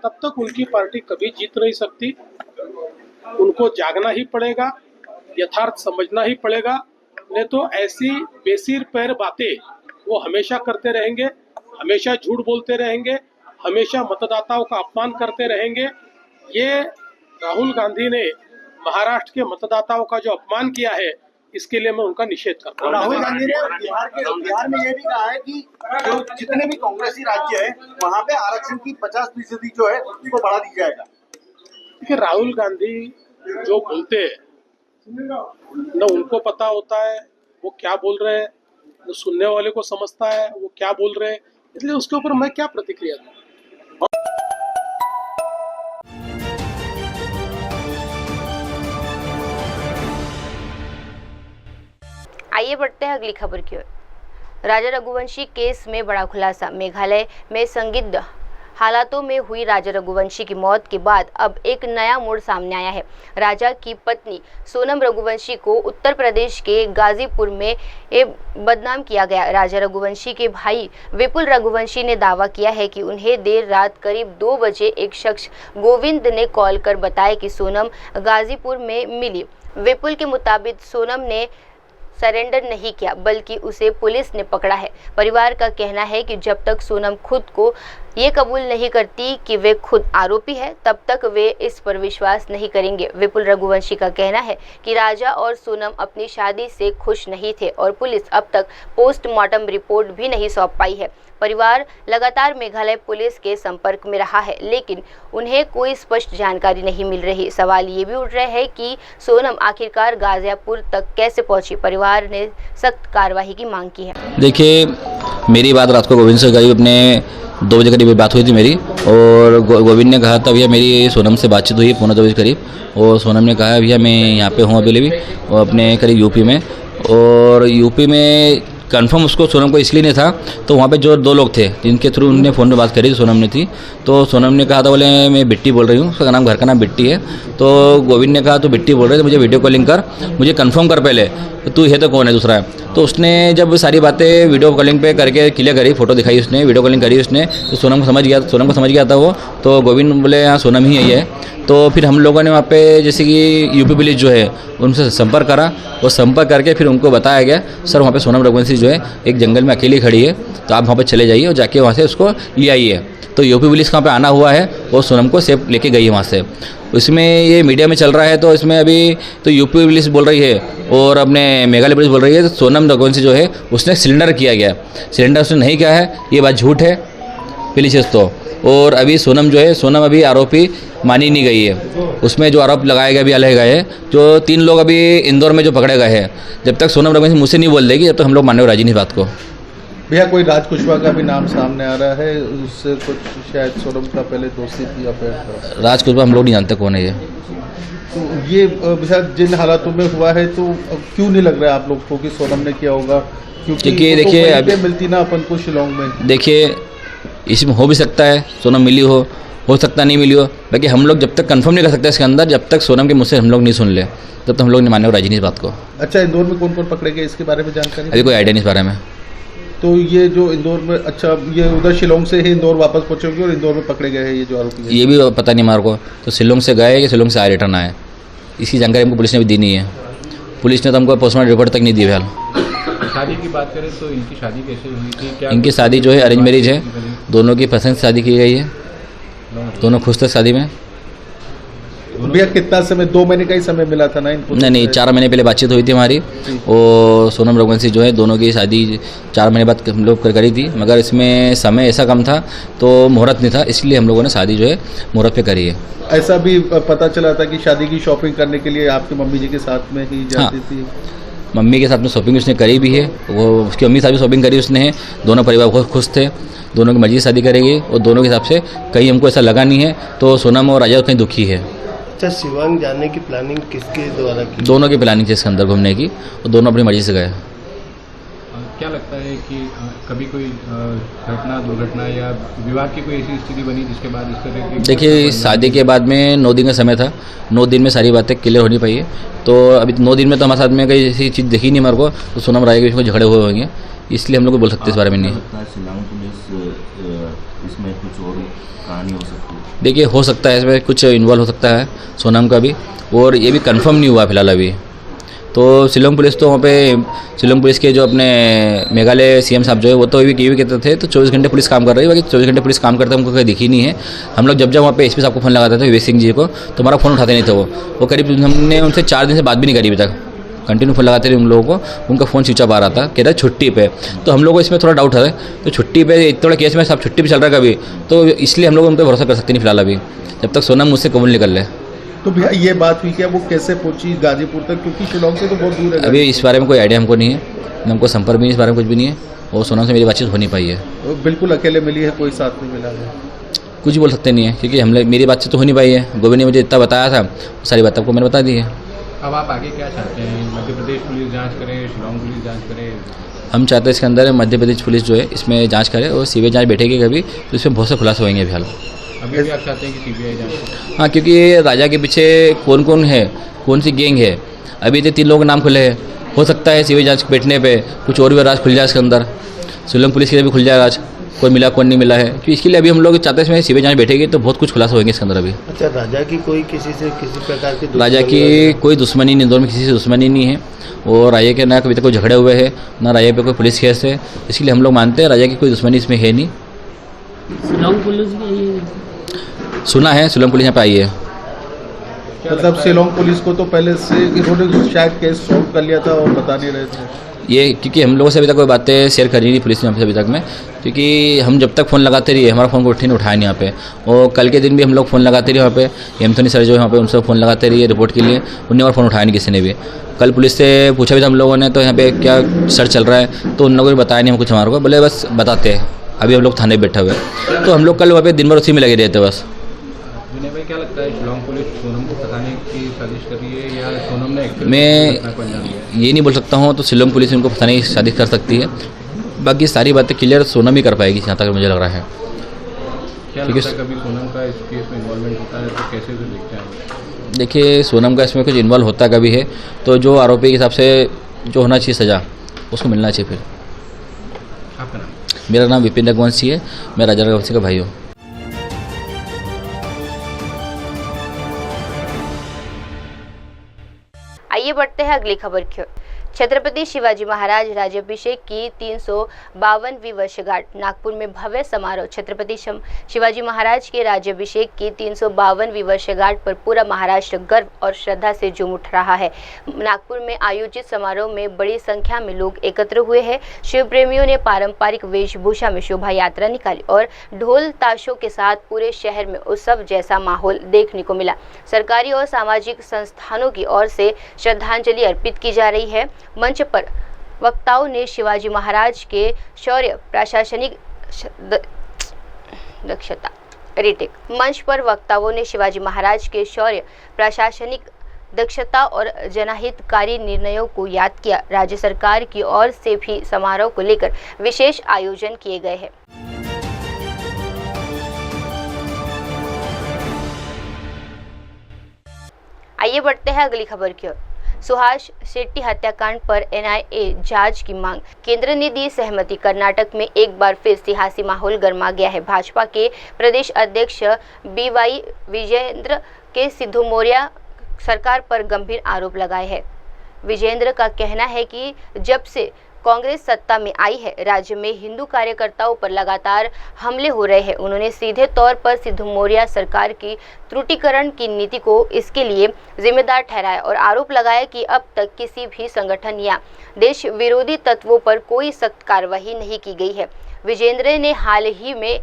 तब तक उनकी पार्टी कभी जीत नहीं सकती। उनको जागना ही पड़ेगा, यथार्थ समझना ही पड़ेगा, नहीं तो ऐसी बेसिर पैर बातें वो हमेशा करते रहेंगे, हमेशा झूठ बोलते रहेंगे, हमेशा मतदाताओं का अपमान करते रहेंगे। ये राहुल गांधी ने महाराष्ट्र के मतदाताओं का जो अपमान किया है, इसके लिए मैं उनका निषेध करता हूँ। राहुल गांधी ने बिहार में ये भी कहा है कि जो जितने भी कांग्रेसी राज्य है वहाँ पे आरक्षण की 50% जो है उसको बढ़ा दी जाएगा। देखिए, राहुल गांधी जो बोलते हैं न उनको पता होता है वो क्या बोल रहे हैं, न सुनने वाले को समझता है वो क्या बोल रहे हैं, इसलिए उसके ऊपर मैं क्या प्रतिक्रिया दूं। आइए बढ़ते हैं अगली खबर की ओर। राजा रघुवंशी केस में बड़ा खुलासा। मेघालय में संदिग्ध हालातों में हुई राजा रघुवंशी की मौत के बाद अब एक नया मोड़ सामने आया है। राजा की पत्नी सोनम रघुवंशी को उत्तर प्रदेश के गाजीपुर में बदनाम किया गया। राजा रघुवंशी के भाई विपुल रघुवंशी ने दावा किया है कि उन्हें देर रात करीब 2 बजे एक शख्स गोविंद ने कॉल कर बताया कि सोनम गाजीपुर में मिली। विपुल के मुताबिक सोनम ने सरेंडर नहीं किया बल्कि उसे पुलिस ने पकड़ा है। परिवार का कहना है कि जब तक सोनम खुद को ये कबूल नहीं करती कि वे खुद आरोपी है तब तक वे इस पर विश्वास नहीं करेंगे। विपुल रघुवंशी का कहना है कि राजा और सोनम अपनी शादी से खुश नहीं थे और पुलिस अब तक पोस्टमार्टम रिपोर्ट भी नहीं सौंप पाई है। परिवार लगातार मेघालय पुलिस के संपर्क में रहा है लेकिन उन्हें कोई स्पष्ट जानकारी नहीं मिल रही। सवाल ये भी उठ रहे हैं कि सोनम आखिरकार गाजियापुर तक कैसे पहुंची। परिवार ने सख्त कार्रवाई की मांग की है। देखिए, मेरी बात रात को गोविंद से करीब अपने 2 बजे करीब बात हुई थी मेरी, और गोविंद ने कहा था भैया मेरी सोनम से बातचीत हुई 2:45 बजे करीब, और सोनम ने कहा भैया मैं यहाँ पे हूँ अभी भी और अपने करीब यूपी में। और यूपी में कंफर्म उसको सोनम को इसलिए नहीं था, तो वहाँ पे जो 2 लोग थे जिनके थ्रू उन्होंने फ़ोन पे बात करी सोनम ने थी, तो सोनम ने कहा था बोले मैं बिट्टी बोल रही हूँ, उसका नाम घर का नाम बिट्टी है। तो गोविंद ने कहा तो बिट्टी बोल रहे थे, मुझे वीडियो कॉलिंग कर, मुझे कंफर्म कर पहले तू है तो कौन है दूसरा है। तो उसने जब सारी बातें वीडियो कॉलिंग पे करके क्लियर करी, फोटो दिखाई उसने, वीडियो कॉलिंग करी उसने, तो सोनम को समझ गया था वो। तो गोविंद बोले हाँ सोनम ही है। तो फिर हम लोगों ने वहाँ पे जैसे कि यूपी पुलिस जो है उनसे संपर्क करा, और संपर्क करके फिर उनको बताया गया सर वहाँ पे सोनम रघुवंशी जो है एक जंगल में अकेली खड़ी है, तो आप वहाँ पे चले जाइए और जाके वहाँ से उसको ले आइए। तो यूपी पुलिस वहाँ पे आना हुआ है और सोनम को सेफ लेके गई है वहाँ से। इसमें ये मीडिया में चल रहा है, तो इसमें अभी तो यूपी पुलिस बोल रही है और अपने मेघालय पुलिस बोल रही है तो सोनम रघुवंशी जो है उसने सिलेंडर किया गया, सिलेंडर उसने नहीं किया है, ये बात झूठ है पहली चीज़ तो। और अभी सोनम जो है, सोनम अभी आरोपी मानी नहीं गई है, उसमें जो आरोप लगाए गए अभी अलग गए हैं। जो 3 लोग अभी इंदौर में जो पकड़े गए हैं, जब तक सोनम रघुवंशी मुझसे नहीं बोल देगी जब तक हम लोग मानने राजी नहीं बात को। भैया कोई राज कुशवाहा का भी नाम सामने आ रहा है, उससे कुछ शायद सोनम का पहले दोस्ती थी या फिर राज कुशवाहा हम लोग नहीं जानते कौन है ये। तो ये भैया जिन हालातों में हुआ है तो क्यों नहीं लग रहा है आप लोग को कि सोनम ने किया होगा, क्योंकि देखिए अभी मिलती ना अपन को शिलोंग में। देखिए इसमें हो भी सकता है सोनम मिली हो सकता नहीं मिली हो, बाकी हम लोग जब तक कंफर्म नहीं कर सकते इसके अंदर, जब तक सोनम के मुझसे हम लोग नहीं सुन ले तब तक हम लोग नहीं माने राजी नहीं इस बात को। अच्छा, इंदौर में कौन कौन पकड़े गए इसके बारे में जानकारी अभी कोई आइडिया नहीं इस बारे में। तो ये जो इंदौर में, अच्छा ये उधर शिलोंग से ही इंदौर वापस पहुंचे होंगे और इंदौर में पकड़े गए हैं ये जो आरोपी, ये भी पता नहीं हमारे को। तो शिलोंग से गए कि शिलोंग से आए रिटर्न आए, इसकी जानकारी हमको पुलिस ने भी दी नहीं है। पुलिस ने तो हमको पोस्टमार्टम रिपोर्ट तक नहीं दी। फिलहाल शादी की बात करें तो इनकी शादी कैसे हुई थी? क्या इनकी शादी जो है अरेंज मैरिज है, दोनों की पसंद से शादी की गई है, दोनों खुश थे शादी में। भैया कितना समय, 2 महीने का ही समय मिला था ना इनको? नहीं 4 महीने पहले बातचीत हुई थी हमारी, और सोनम रघुवंशी जो है दोनों की शादी 4 महीने बाद हम लोग करी थी, मगर इसमें समय ऐसा कम था तो मुहूर्त नहीं था, इसलिए हम लोगों ने शादी जो है मुहूर्त पे करी है। ऐसा भी पता चला था कि शादी की शॉपिंग करने के लिए आपकी मम्मी जी के साथ में ही जाती थी? मम्मी के साथ में शॉपिंग उसने करी भी है, वो उसकी मम्मी के साथ भी शॉपिंग करी उसने है। दोनों परिवार बहुत खुश थे, दोनों की मर्जी से शादी करेगी और दोनों के हिसाब से कहीं हमको ऐसा लगा नहीं है। तो सोनम और राजा कहीं दुखी है। अच्छा, शिवांग जाने की प्लानिंग किसके द्वारा की? दोनों की प्लानिंग थी इसके अंदर घूमने की, और दोनों अपनी मर्जी से गए। क्या लगता है कि कभी कोई घटना, दुर्घटना या विवाह की कोई ऐसी स्थिति बनी जिसके बाद इस तरह की? देखिए शादी के बाद में 9 दिन का समय था, 9 दिन में सारी बातें क्लियर होनी पाई है। तो अभी 9 दिन में तो हमारे साथ में कहीं ऐसी चीज़ दिखी नहीं मेरे को, तो सोनम राय के बीच में झगड़े हुए होंगे, इसलिए हम लोग को बोल सकते इस बारे में नहीं। शिलांग पुलिस इसमें कुछ और कहानी हो सकती है? देखिए हो सकता है इसमें कुछ इन्वॉल्व हो सकता है सोनम का भी, और ये भी कंफर्म नहीं हुआ फिलहाल अभी। तो शिलोंग पुलिस तो वहाँ पे, शिलोंग पुलिस के जो अपने मेघालय सीएम साहब जो है वो तो ये भी कहते थे तो 24 घंटे पुलिस काम कर रही है, बाकी 24 घंटे पुलिस काम करते हमको कहीं दिखी नहीं है। हम लोग जब वहाँ पे एसपी साहब को फ़ोन लगाते थे विवेक सिंह जी को, तो हमारा फ़ोन उठाते नहीं थे वो करीब हमने उनसे 4 दिन से बात भी नहीं करी अभी तक। कंटिन्यू फ़ोन लगाते रहे उन लोगों को, उनका फ़ोन स्विच ऑफ आ रहा था, कह रहा छुट्टी पे। तो हम लोग को इसमें थोड़ा डाउट है, तो छुट्टी पे थोड़ा केस में सब छुट्टी पे चल रहा है कभी, तो इसलिए हम लोग उन पर भरोसा कर सकते नहीं फिलहाल अभी, जब तक सोनम मुझसे कबूल निकल ले। तो भैया ये बात हुई क्या, वो कैसे पहुंची गाजीपुर तक, क्योंकि शिलोंग से तो बहुत दूर है? अभी इस बारे में कोई आइडिया हमको नहीं है, हमको संपर्क भी इस बारे में कुछ भी नहीं है, और सोनम से मेरी बातचीत हो नहीं पाई है। तो बिल्कुल अकेले मिली है, कोई साथ में मिला है? कुछ बोल सकते नहीं है, क्योंकि मेरी बातचीत तो हो नहीं पाई है। गोविंद ने मुझे इतना बताया था, सारी बात आपको मैंने बता दी है। अब आप आगे क्या चाहते हैं? मध्य प्रदेश पुलिस जांच करे, शिलोंग पुलिस जांच करे? हम चाहते हैं इसके अंदर मध्य प्रदेश पुलिस जो है इसमें जांच करे, और सीबीआई जांच बैठेगी कभी तो इसमें बहुत से खुलासे होंगे फिलहाल। अभी भी आप चाहते हैं कि सीबीआई जांच? हाँ, क्योंकि राजा के पीछे कौन कौन है, कौन सी गैंग है, अभी तो 3 लोगों के नाम खुले हैं। हो सकता है सीबीआई जांच बैठने पे कुछ और भी राज खुल जाए इसके अंदर, शिलोंग पुलिस के लिए भी खुल जाए राज, कोई मिला कौन नहीं मिला है। क्योंकि इसके लिए अभी हम लोग चाहते हैं सीबीआई जांच बैठेगी तो बहुत कुछ खुलासा होंगे इसके अंदर अभी। अच्छा, राजा की कोई किसी से किसी प्रकार की राजा की कोई दुश्मनी नहीं, दोनों में किसी से दुश्मनी नहीं है, और राजा के ना कभी तक कोई झगड़े हुए हैं, ना राजा पे कोई पुलिस केस है, इसलिए हम लोग मानते हैं राजा की कोई दुश्मनी इसमें है नहीं। शिलोंग पुलिस सुना है शिलोंग पुलिस यहाँ पे आई है। मतलब शिलोंग पुलिस को तो पहले से इन्होंने शायद केस सॉल्व कर लिया था और बता नहीं रहे थे ये, क्योंकि हम लोगों से अभी तक कोई बातें शेयर करी नहीं पुलिस ने हमसे अभी तक में, क्योंकि हम जब तक फ़ोन लगाते रहिए हमारा फ़ोन को उठे नहीं उठाया नहीं यहाँ पे। और कल के दिन भी हम लोग फ़ोन लगाते रहे वहाँ पे, एंथोनी सर जो है वहाँ पे उनसे फ़ोन लगाते रहिए रिपोर्ट के लिए, उन्होंने हमारा फ़ोन उठाया नहीं किसी ने भी। कल पुलिस से पूछा भी था हम लोगों ने, तो यहाँ पे क्या सर्च चल रहा है, तो उन लोगों ने बताया नहीं हम कुछ हमारे को, बोले बस बताते हैं, अभी हम लोग थाने बैठे हुए। तो हम लोग कल वहाँ पे दिन भर उसी में लगे रहते बस। विनय भाई, क्या लगता है शिलोंग पुलिस सोनम को फंसाने की साजिश कर रही है, या सोनम ने मैं ये नहीं बोल सकता हूँ, तो शिलोंग पुलिस उनको फंसाने की साजिश कर सकती है, बाकी सारी बातें क्लियर सोनम ही कर पाएगी जहाँ तक मुझे लग रहा है। क्या लगता है कभी सोनम का इस केस में इन्वॉल्वमेंट होता है तो कैसे उसे देखते हैं? देखिए, सोनम का इसमें कुछ इन्वॉल्व होता कभी है तो जो आरोपी के हिसाब से जो होना चाहिए सज़ा उसको मिलना चाहिए। फिर आपका नाम? मेरा नाम विपिन रघुवंशी है, मैं राजा रघुवंशी का भाई हूँ। आइए बढ़ते हैं अगली खबर की ओर। छत्रपति शिवाजी महाराज राज्याभिषेक की 352वीं वर्षगांठ। नागपुर में भव्य समारोह। छत्रपति शिवाजी महाराज के राज्याभिषेक की 352वीं वर्षगांठ पर पूरा महाराष्ट्र गर्व और श्रद्धा से झूम उठ रहा है। नागपुर में आयोजित समारोह में बड़ी संख्या में लोग एकत्र हुए हैं। शिव प्रेमियों ने पारंपरिक वेशभूषा में शोभा यात्रा निकाली और ढोल ताशों के साथ पूरे शहर में उत्सव जैसा माहौल देखने को मिला। सरकारी और सामाजिक संस्थानों की ओर से श्रद्धांजलि अर्पित की जा रही है। मंच पर वक्ताओं ने शिवाजी महाराज के शौर्य, प्रशासनिक दक्षता मंच पर वक्ताओं ने शिवाजी महाराज के शौर्य, प्रशासनिक दक्षता और जनहितकारी निर्णयों को याद किया। राज्य सरकार की ओर से भी समारोह को लेकर विशेष आयोजन किए गए हैं। आइए बढ़ते हैं अगली खबर की ओर। सुहास शेट्टी हत्याकांड पर एनआईए जांच की मांग। केंद्र ने दी सहमति। कर्नाटक में एक बार फिर सियासी माहौल गर्मा गया है। भाजपा के प्रदेश अध्यक्ष बीवाई विजेंद्र के सिद्धू मौर्य सरकार पर गंभीर आरोप लगाए हैं। विजेंद्र का कहना है कि जब से कांग्रेस सत्ता में आई है, राज्य में हिंदू कार्यकर्ताओं पर लगातार हमले हो रहे हैं। उन्होंने सीधे तौर पर सिद्धू मौर्य सरकार की त्रुटिकरण की नीति को इसके लिए जिम्मेदार ठहराया और आरोप लगाया कि अब तक किसी भी संगठन या देश विरोधी तत्वों पर कोई सख्त कार्रवाई नहीं की गई है। विजेंद्र ने हाल ही में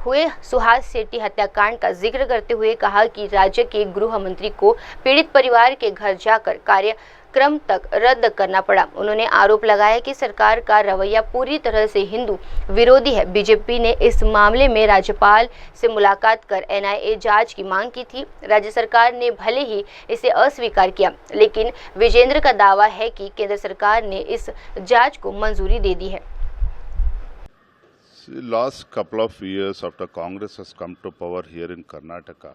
हुए सुहास शेट्टी हत्याकांड का जिक्र करते हुए कहा कि राज्य के गृह मंत्री को पीड़ित परिवार के घर जाकर कार्यक्रम तक रद्द करना पड़ा। उन्होंने आरोप लगाया कि सरकार का रवैया पूरी तरह से हिंदू विरोधी है। बीजेपी ने इस मामले में राज्यपाल से मुलाकात कर एनआईए जांच की मांग की थी। राज्य सरकार ने भले ही इसे अस्वीकार किया, लेकिन विजेंद्र का दावा है कि केंद्र सरकार ने इस जांच को मंजूरी दे दी है। Last couple of years after Congress has come to power here in Karnataka,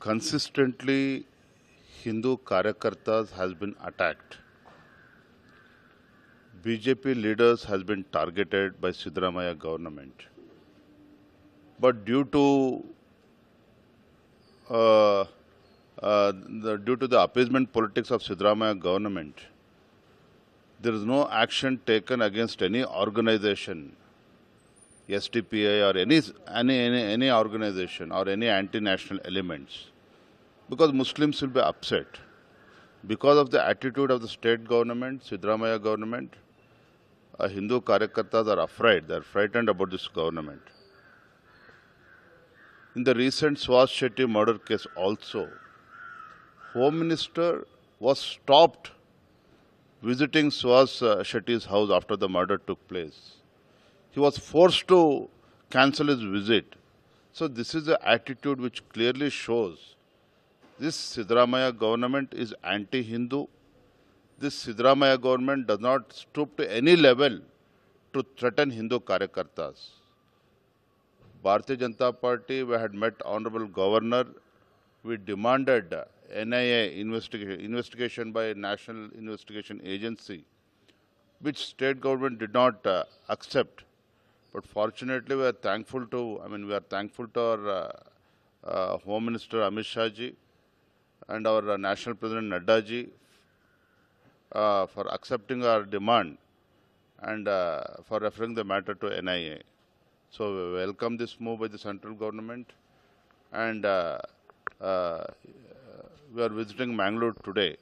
consistently Hindu Karyakartas has been attacked. BJP leaders has been targeted by Siddaramaiah government. But due to the appeasement politics of Siddaramaiah government, there is no action taken against any organization, SDPI or any organization or any anti-national elements, because Muslims will be upset. because of the attitude of the state government, Siddaramaiah government, Hindu Karyakartas are afraid. They are frightened about this government. In the recent Suhas Shetty murder case also, Home Minister was stopped visiting Suhas Shetty's house after the murder took place. He was forced to cancel his visit. So this is the attitude which clearly shows this Siddaramaiah government is anti-Hindu. This Siddaramaiah government does not stoop to any level to threaten Hindu Karyakartas. Bharatiya Janata Party, we had met Honorable Governor. We demanded NIA investigation by National Investigation Agency, which state government did not accept. But fortunately, we are thankful to our Home Minister Amit Shah ji and our National President Nadda ji for accepting our demand and for referring the matter to NIA. So we welcome this move by the central government, and we are visiting Mangalore today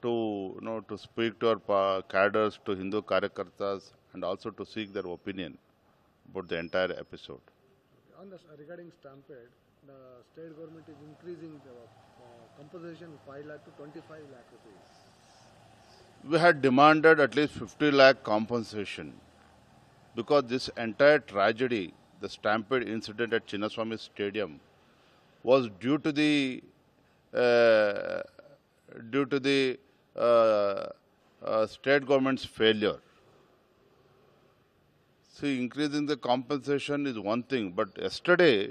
to speak to our cadres, to Hindu Karyakartas, and also to seek their opinion about the entire episode. Regarding stampede, the state government is increasing the compensation 5 lakh to 25 lakh rupees. We had demanded at least 50 lakh compensation because this entire tragedy, the stampede incident at Chinnaswamy Stadium, was due to the state government's failure. See, increasing the compensation is one thing, but yesterday,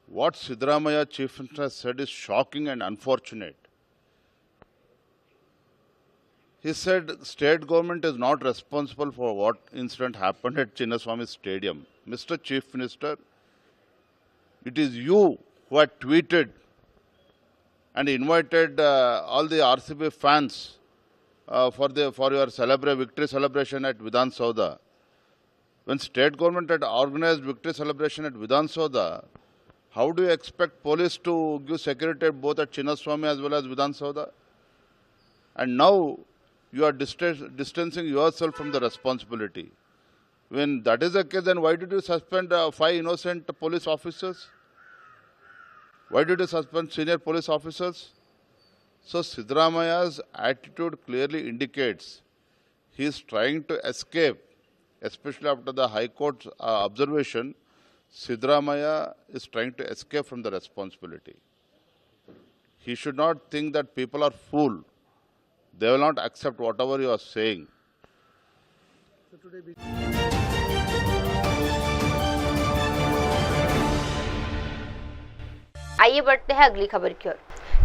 what Siddaramaiah Chief Minister said is shocking and unfortunate. He said state government is not responsible for what incident happened at Chinnaswamy Stadium. Mr. Chief Minister, it is you who had tweeted and invited all the RCB fans for your victory celebration at Vidhan Soudha. When state government had organized victory celebration at Vidhan Soudha, how do you expect police to give security both at Chinnaswamy as well as Vidhan Soudha? And now you are distancing yourself from the responsibility. When that is the case, then why did you suspend 5 innocent police officers? Why did you suspend senior police officers? So Siddaramaiah's attitude clearly indicates he is trying to escape, especially after the High Court's observation. Siddaramaiah is trying to escape from the responsibility. He should not think that people are fooled. They will not accept whatever you are saying. आइए बढ़ते हैं अगली खबर की ओर।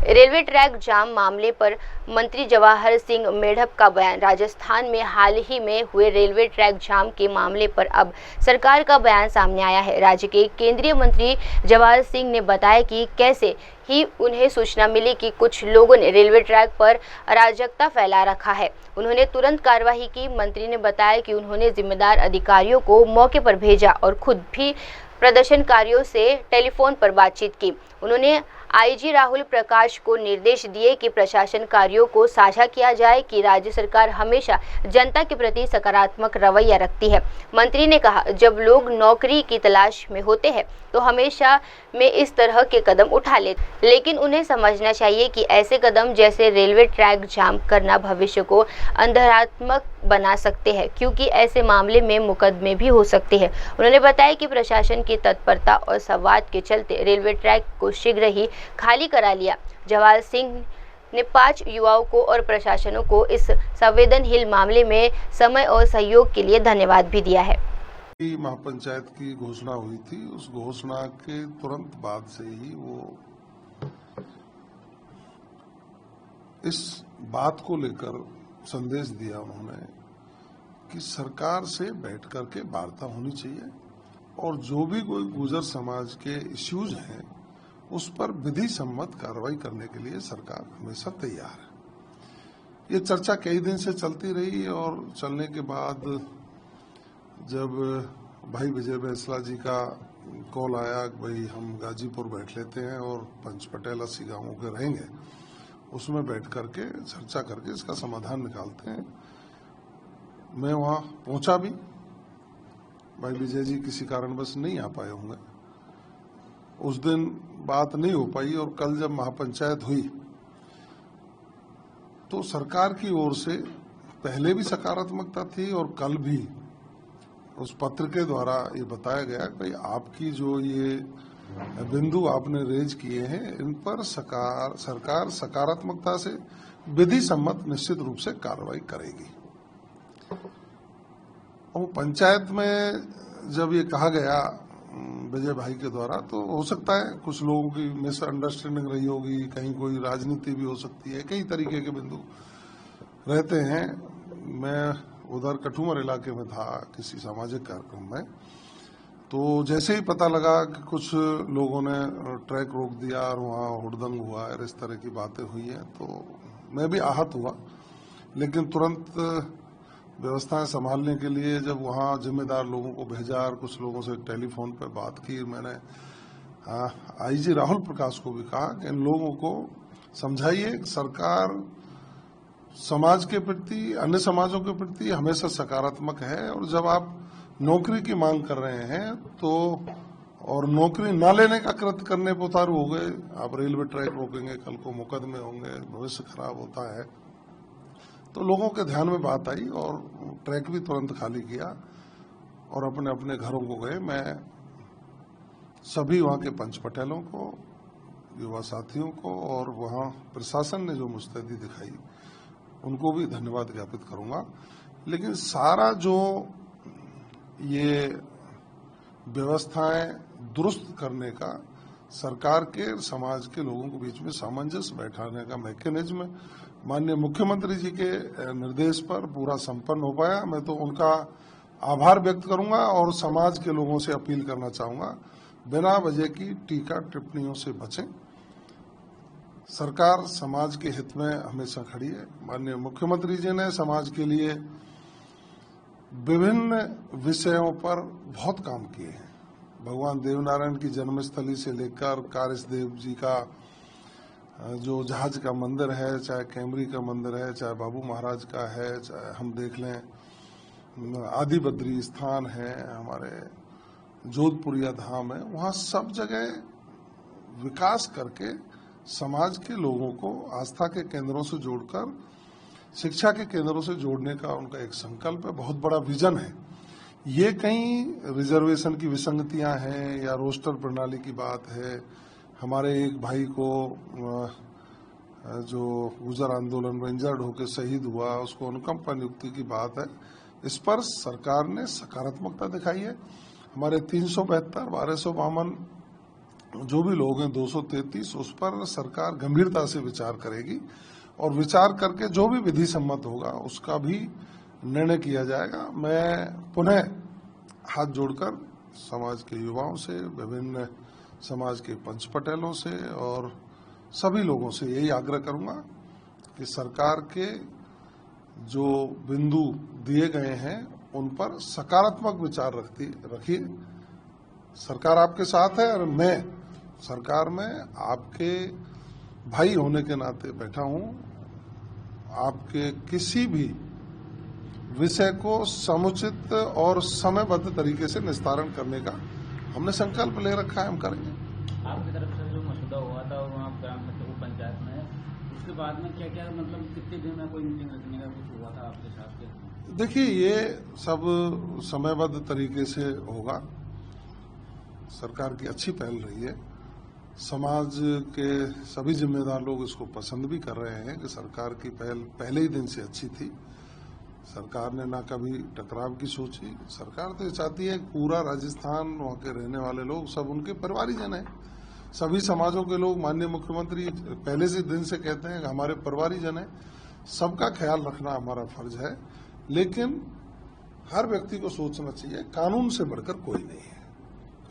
Railway track जाम मामले पर मंत्री जवाहर सिंह मेढ़प का बयान। राजस्थान में हाल ही में हुए रेलवे ट्रैक जाम के मामले पर अब सरकार का बयान सामने आया है। राज्य के केंद्रीय मंत्री जवाहर सिंह ने बताया कि कैसे ही उन्हें सूचना मिली कि कुछ लोगों ने रेलवे ट्रैक पर अराजकता फैला रखा है। उन्होंने तुरंत कार्रवाई की। मंत्री ने बताया कि उन्होंने जिम्मेदार अधिकारियों को मौके पर भेजा और खुद भी प्रदर्शनकारियों से टेलीफोन पर बातचीत की। उन्होंने आईजी राहुल प्रकाश को निर्देश दिए कि प्रशासन कार्यों को साझा किया जाए कि राज्य सरकार हमेशा जनता के प्रति सकारात्मक रवैया रखती है। मंत्री ने कहा, जब लोग नौकरी की तलाश में होते हैं तो हमेशा में इस तरह के कदम उठा लेते, लेकिन उन्हें समझना चाहिए कि ऐसे कदम जैसे रेलवे ट्रैक जाम करना भविष्य को अंधकारात्मक बना सकते हैं, क्योंकि ऐसे मामले में मुकदमे भी हो सकते हैं। उन्होंने बताया कि प्रशासन की तत्परता और संवाद के चलते रेलवे ट्रैक को शीघ्र ही खाली करा लिया। जवाहर सिंह ने 5 युवाओं को और प्रशासनों को इस संवेदनशील मामले में समय और सहयोग के लिए धन्यवाद भी दिया है। महापंचायत की घोषणा हुई थी, उस घोषणा के तुरंत बाद से ही वो इस बात को लेकर संदेश दिया उन्होंने कि सरकार से बैठ करके वार्ता होनी चाहिए और जो भी कोई गुर्जर समाज के इश्यूज हैं उस पर विधि सम्मत कार्रवाई करने के लिए सरकार हमेशा तैयार है। ये चर्चा कई दिन से चलती रही और चलने के बाद जब भाई विजय बैंसला जी का कॉल आया कि भाई हम गाजीपुर बैठ लेते हैं और पंच पटेल 80 गांवों के रहेंगे, उसमें बैठ करके चर्चा करके इसका समाधान निकालते हैं। मैं वहां पहुंचा भी, भाई विजय जी किसी कारणवश नहीं आ पाए होंगे, उस दिन बात नहीं हो पाई। और कल जब महापंचायत हुई तो सरकार की ओर से पहले भी सकारात्मकता थी और कल भी उस पत्र के द्वारा ये बताया गया कि भाई आपकी जो ये बिंदु आपने रेज किए हैं इन पर सरकार सकारात्मकता से विधि सम्मत निश्चित रूप से कार्रवाई करेगी। और पंचायत में जब ये कहा गया विजय भाई के द्वारा, तो हो सकता है कुछ लोगों की मिसअंडरस्टैंडिंग रही होगी, कहीं कोई राजनीति भी हो सकती है, कई तरीके के बिंदु रहते हैं। मैं उधर कठुमर इलाके में था किसी सामाजिक कार्यक्रम में, तो जैसे ही पता लगा कि कुछ लोगों ने ट्रैक रोक दिया और वहाँ हुड़दंग हुआ है, इस तरह की बातें हुई हैं, तो मैं भी आहत हुआ। लेकिन तुरंत व्यवस्थाएं संभालने के लिए जब वहाँ जिम्मेदार लोगों को भेजा और कुछ लोगों से टेलीफोन पर बात की, मैंने आईजी राहुल प्रकाश को भी कहा कि इन लोगों को समझाइए कि सरकार समाज के प्रति, अन्य समाजों के प्रति हमेशा सकारात्मक है, और जब आप नौकरी की मांग कर रहे हैं तो और नौकरी न लेने का कृत्य करने पर उतारू हो गए, आप रेलवे ट्रैक रोकेंगे, कल को मुकदमे होंगे, भविष्य खराब होता है। तो लोगों के ध्यान में बात आई और ट्रैक भी तुरंत खाली किया और अपने अपने घरों को गए। मैं सभी वहां के पंच पटेलों को, युवा साथियों को और वहां प्रशासन ने जो मुस्तैदी दिखाई उनको भी धन्यवाद ज्ञापित करूंगा। लेकिन सारा जो ये व्यवस्थाएं दुरुस्त करने का सरकार के समाज के लोगों के बीच में सामंजस्य बैठाने का मैकेनिज्म माननीय मुख्यमंत्री जी के निर्देश पर पूरा संपन्न हो पाया। मैं तो उनका आभार व्यक्त करूंगा और समाज के लोगों से अपील करना चाहूंगा, बिना वजह की टीका टिप्पणियों से बचें। सरकार समाज के हित में हमेशा खड़ी है। माननीय मुख्यमंत्री जी ने समाज के लिए विभिन्न विषयों पर बहुत काम किए हैं। भगवान देवनारायण की जन्मस्थली से लेकर कारिसदेव जी का जो जहाज का मंदिर है, चाहे कैमरी का मंदिर है, चाहे बाबू महाराज का है, चाहे हम देख लें आदि बद्री स्थान है, हमारे जोधपुरिया धाम है, वहाँ सब जगह विकास करके समाज के लोगों को आस्था के केंद्रों से जोड़कर शिक्षा के केंद्रों से जोड़ने का उनका एक संकल्प है, बहुत बड़ा विजन है। ये कहीं रिजर्वेशन की विसंगतियां हैं या रोस्टर प्रणाली की बात है। हमारे एक भाई को जो गुजर आंदोलन में इंजर्ड होकर शहीद हुआ, उसको अनुकंपा नियुक्ति की बात है, इस पर सरकार ने सकारात्मकता दिखाई है। हमारे 372, 1252 जो भी लोग हैं, 233, उस पर सरकार गंभीरता से विचार करेगी और विचार करके जो भी विधि सम्मत होगा उसका भी निर्णय किया जाएगा। मैं पुनः हाथ जोड़कर समाज के युवाओं से, विभिन्न समाज के पंच पटेलों से और सभी लोगों से यही आग्रह करूंगा कि सरकार के जो बिंदु दिए गए हैं उन पर सकारात्मक विचार रखिए। सरकार आपके साथ है और मैं सरकार में आपके भाई होने के नाते बैठा हूं। आपके किसी भी विषय को समुचित और समयबद्ध तरीके से निस्तारण करने का हमने संकल्प ले रखा है, हम करेंगे। आपकी तरफ से जो मसौदा हुआ था वहाँ ग्राम पंचायत में, उसके बाद में क्या क्या मतलब कितने दिन में कोई मीटिंग रखने का कुछ हुआ था आपके साथ? देखिए, ये सब समयबद्ध तरीके से होगा। सरकार की अच्छी पहल रही है। समाज के सभी जिम्मेदार लोग इसको पसंद भी कर रहे हैं कि सरकार की पहल पहले ही दिन से अच्छी थी। सरकार ने ना कभी टकराव की सोची। सरकार तो चाहती है पूरा राजस्थान, वहाँ के रहने वाले लोग सब उनके परिवारीजन हैं। सभी समाजों के लोग माननीय मुख्यमंत्री पहले से दिन से कहते हैं कि हमारे परिवारीजन हैं। सबका ख्याल रखना हमारा फर्ज है, लेकिन हर व्यक्ति को सोचना चाहिए कानून से बढ़कर कोई नहीं है।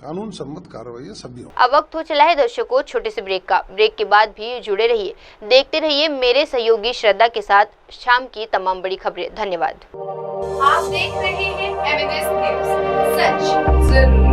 कानून सम्मत कार्रवाई है सभी। अब वक्त हो चला है दर्शकों छोटे से ब्रेक का। ब्रेक के बाद भी जुड़े रहिए, देखते रहिए मेरे सहयोगी श्रद्धा के साथ शाम की तमाम बड़ी खबरें। धन्यवाद। आप देख रहे हैं एमएनएस न्यूज़, सच जरूर।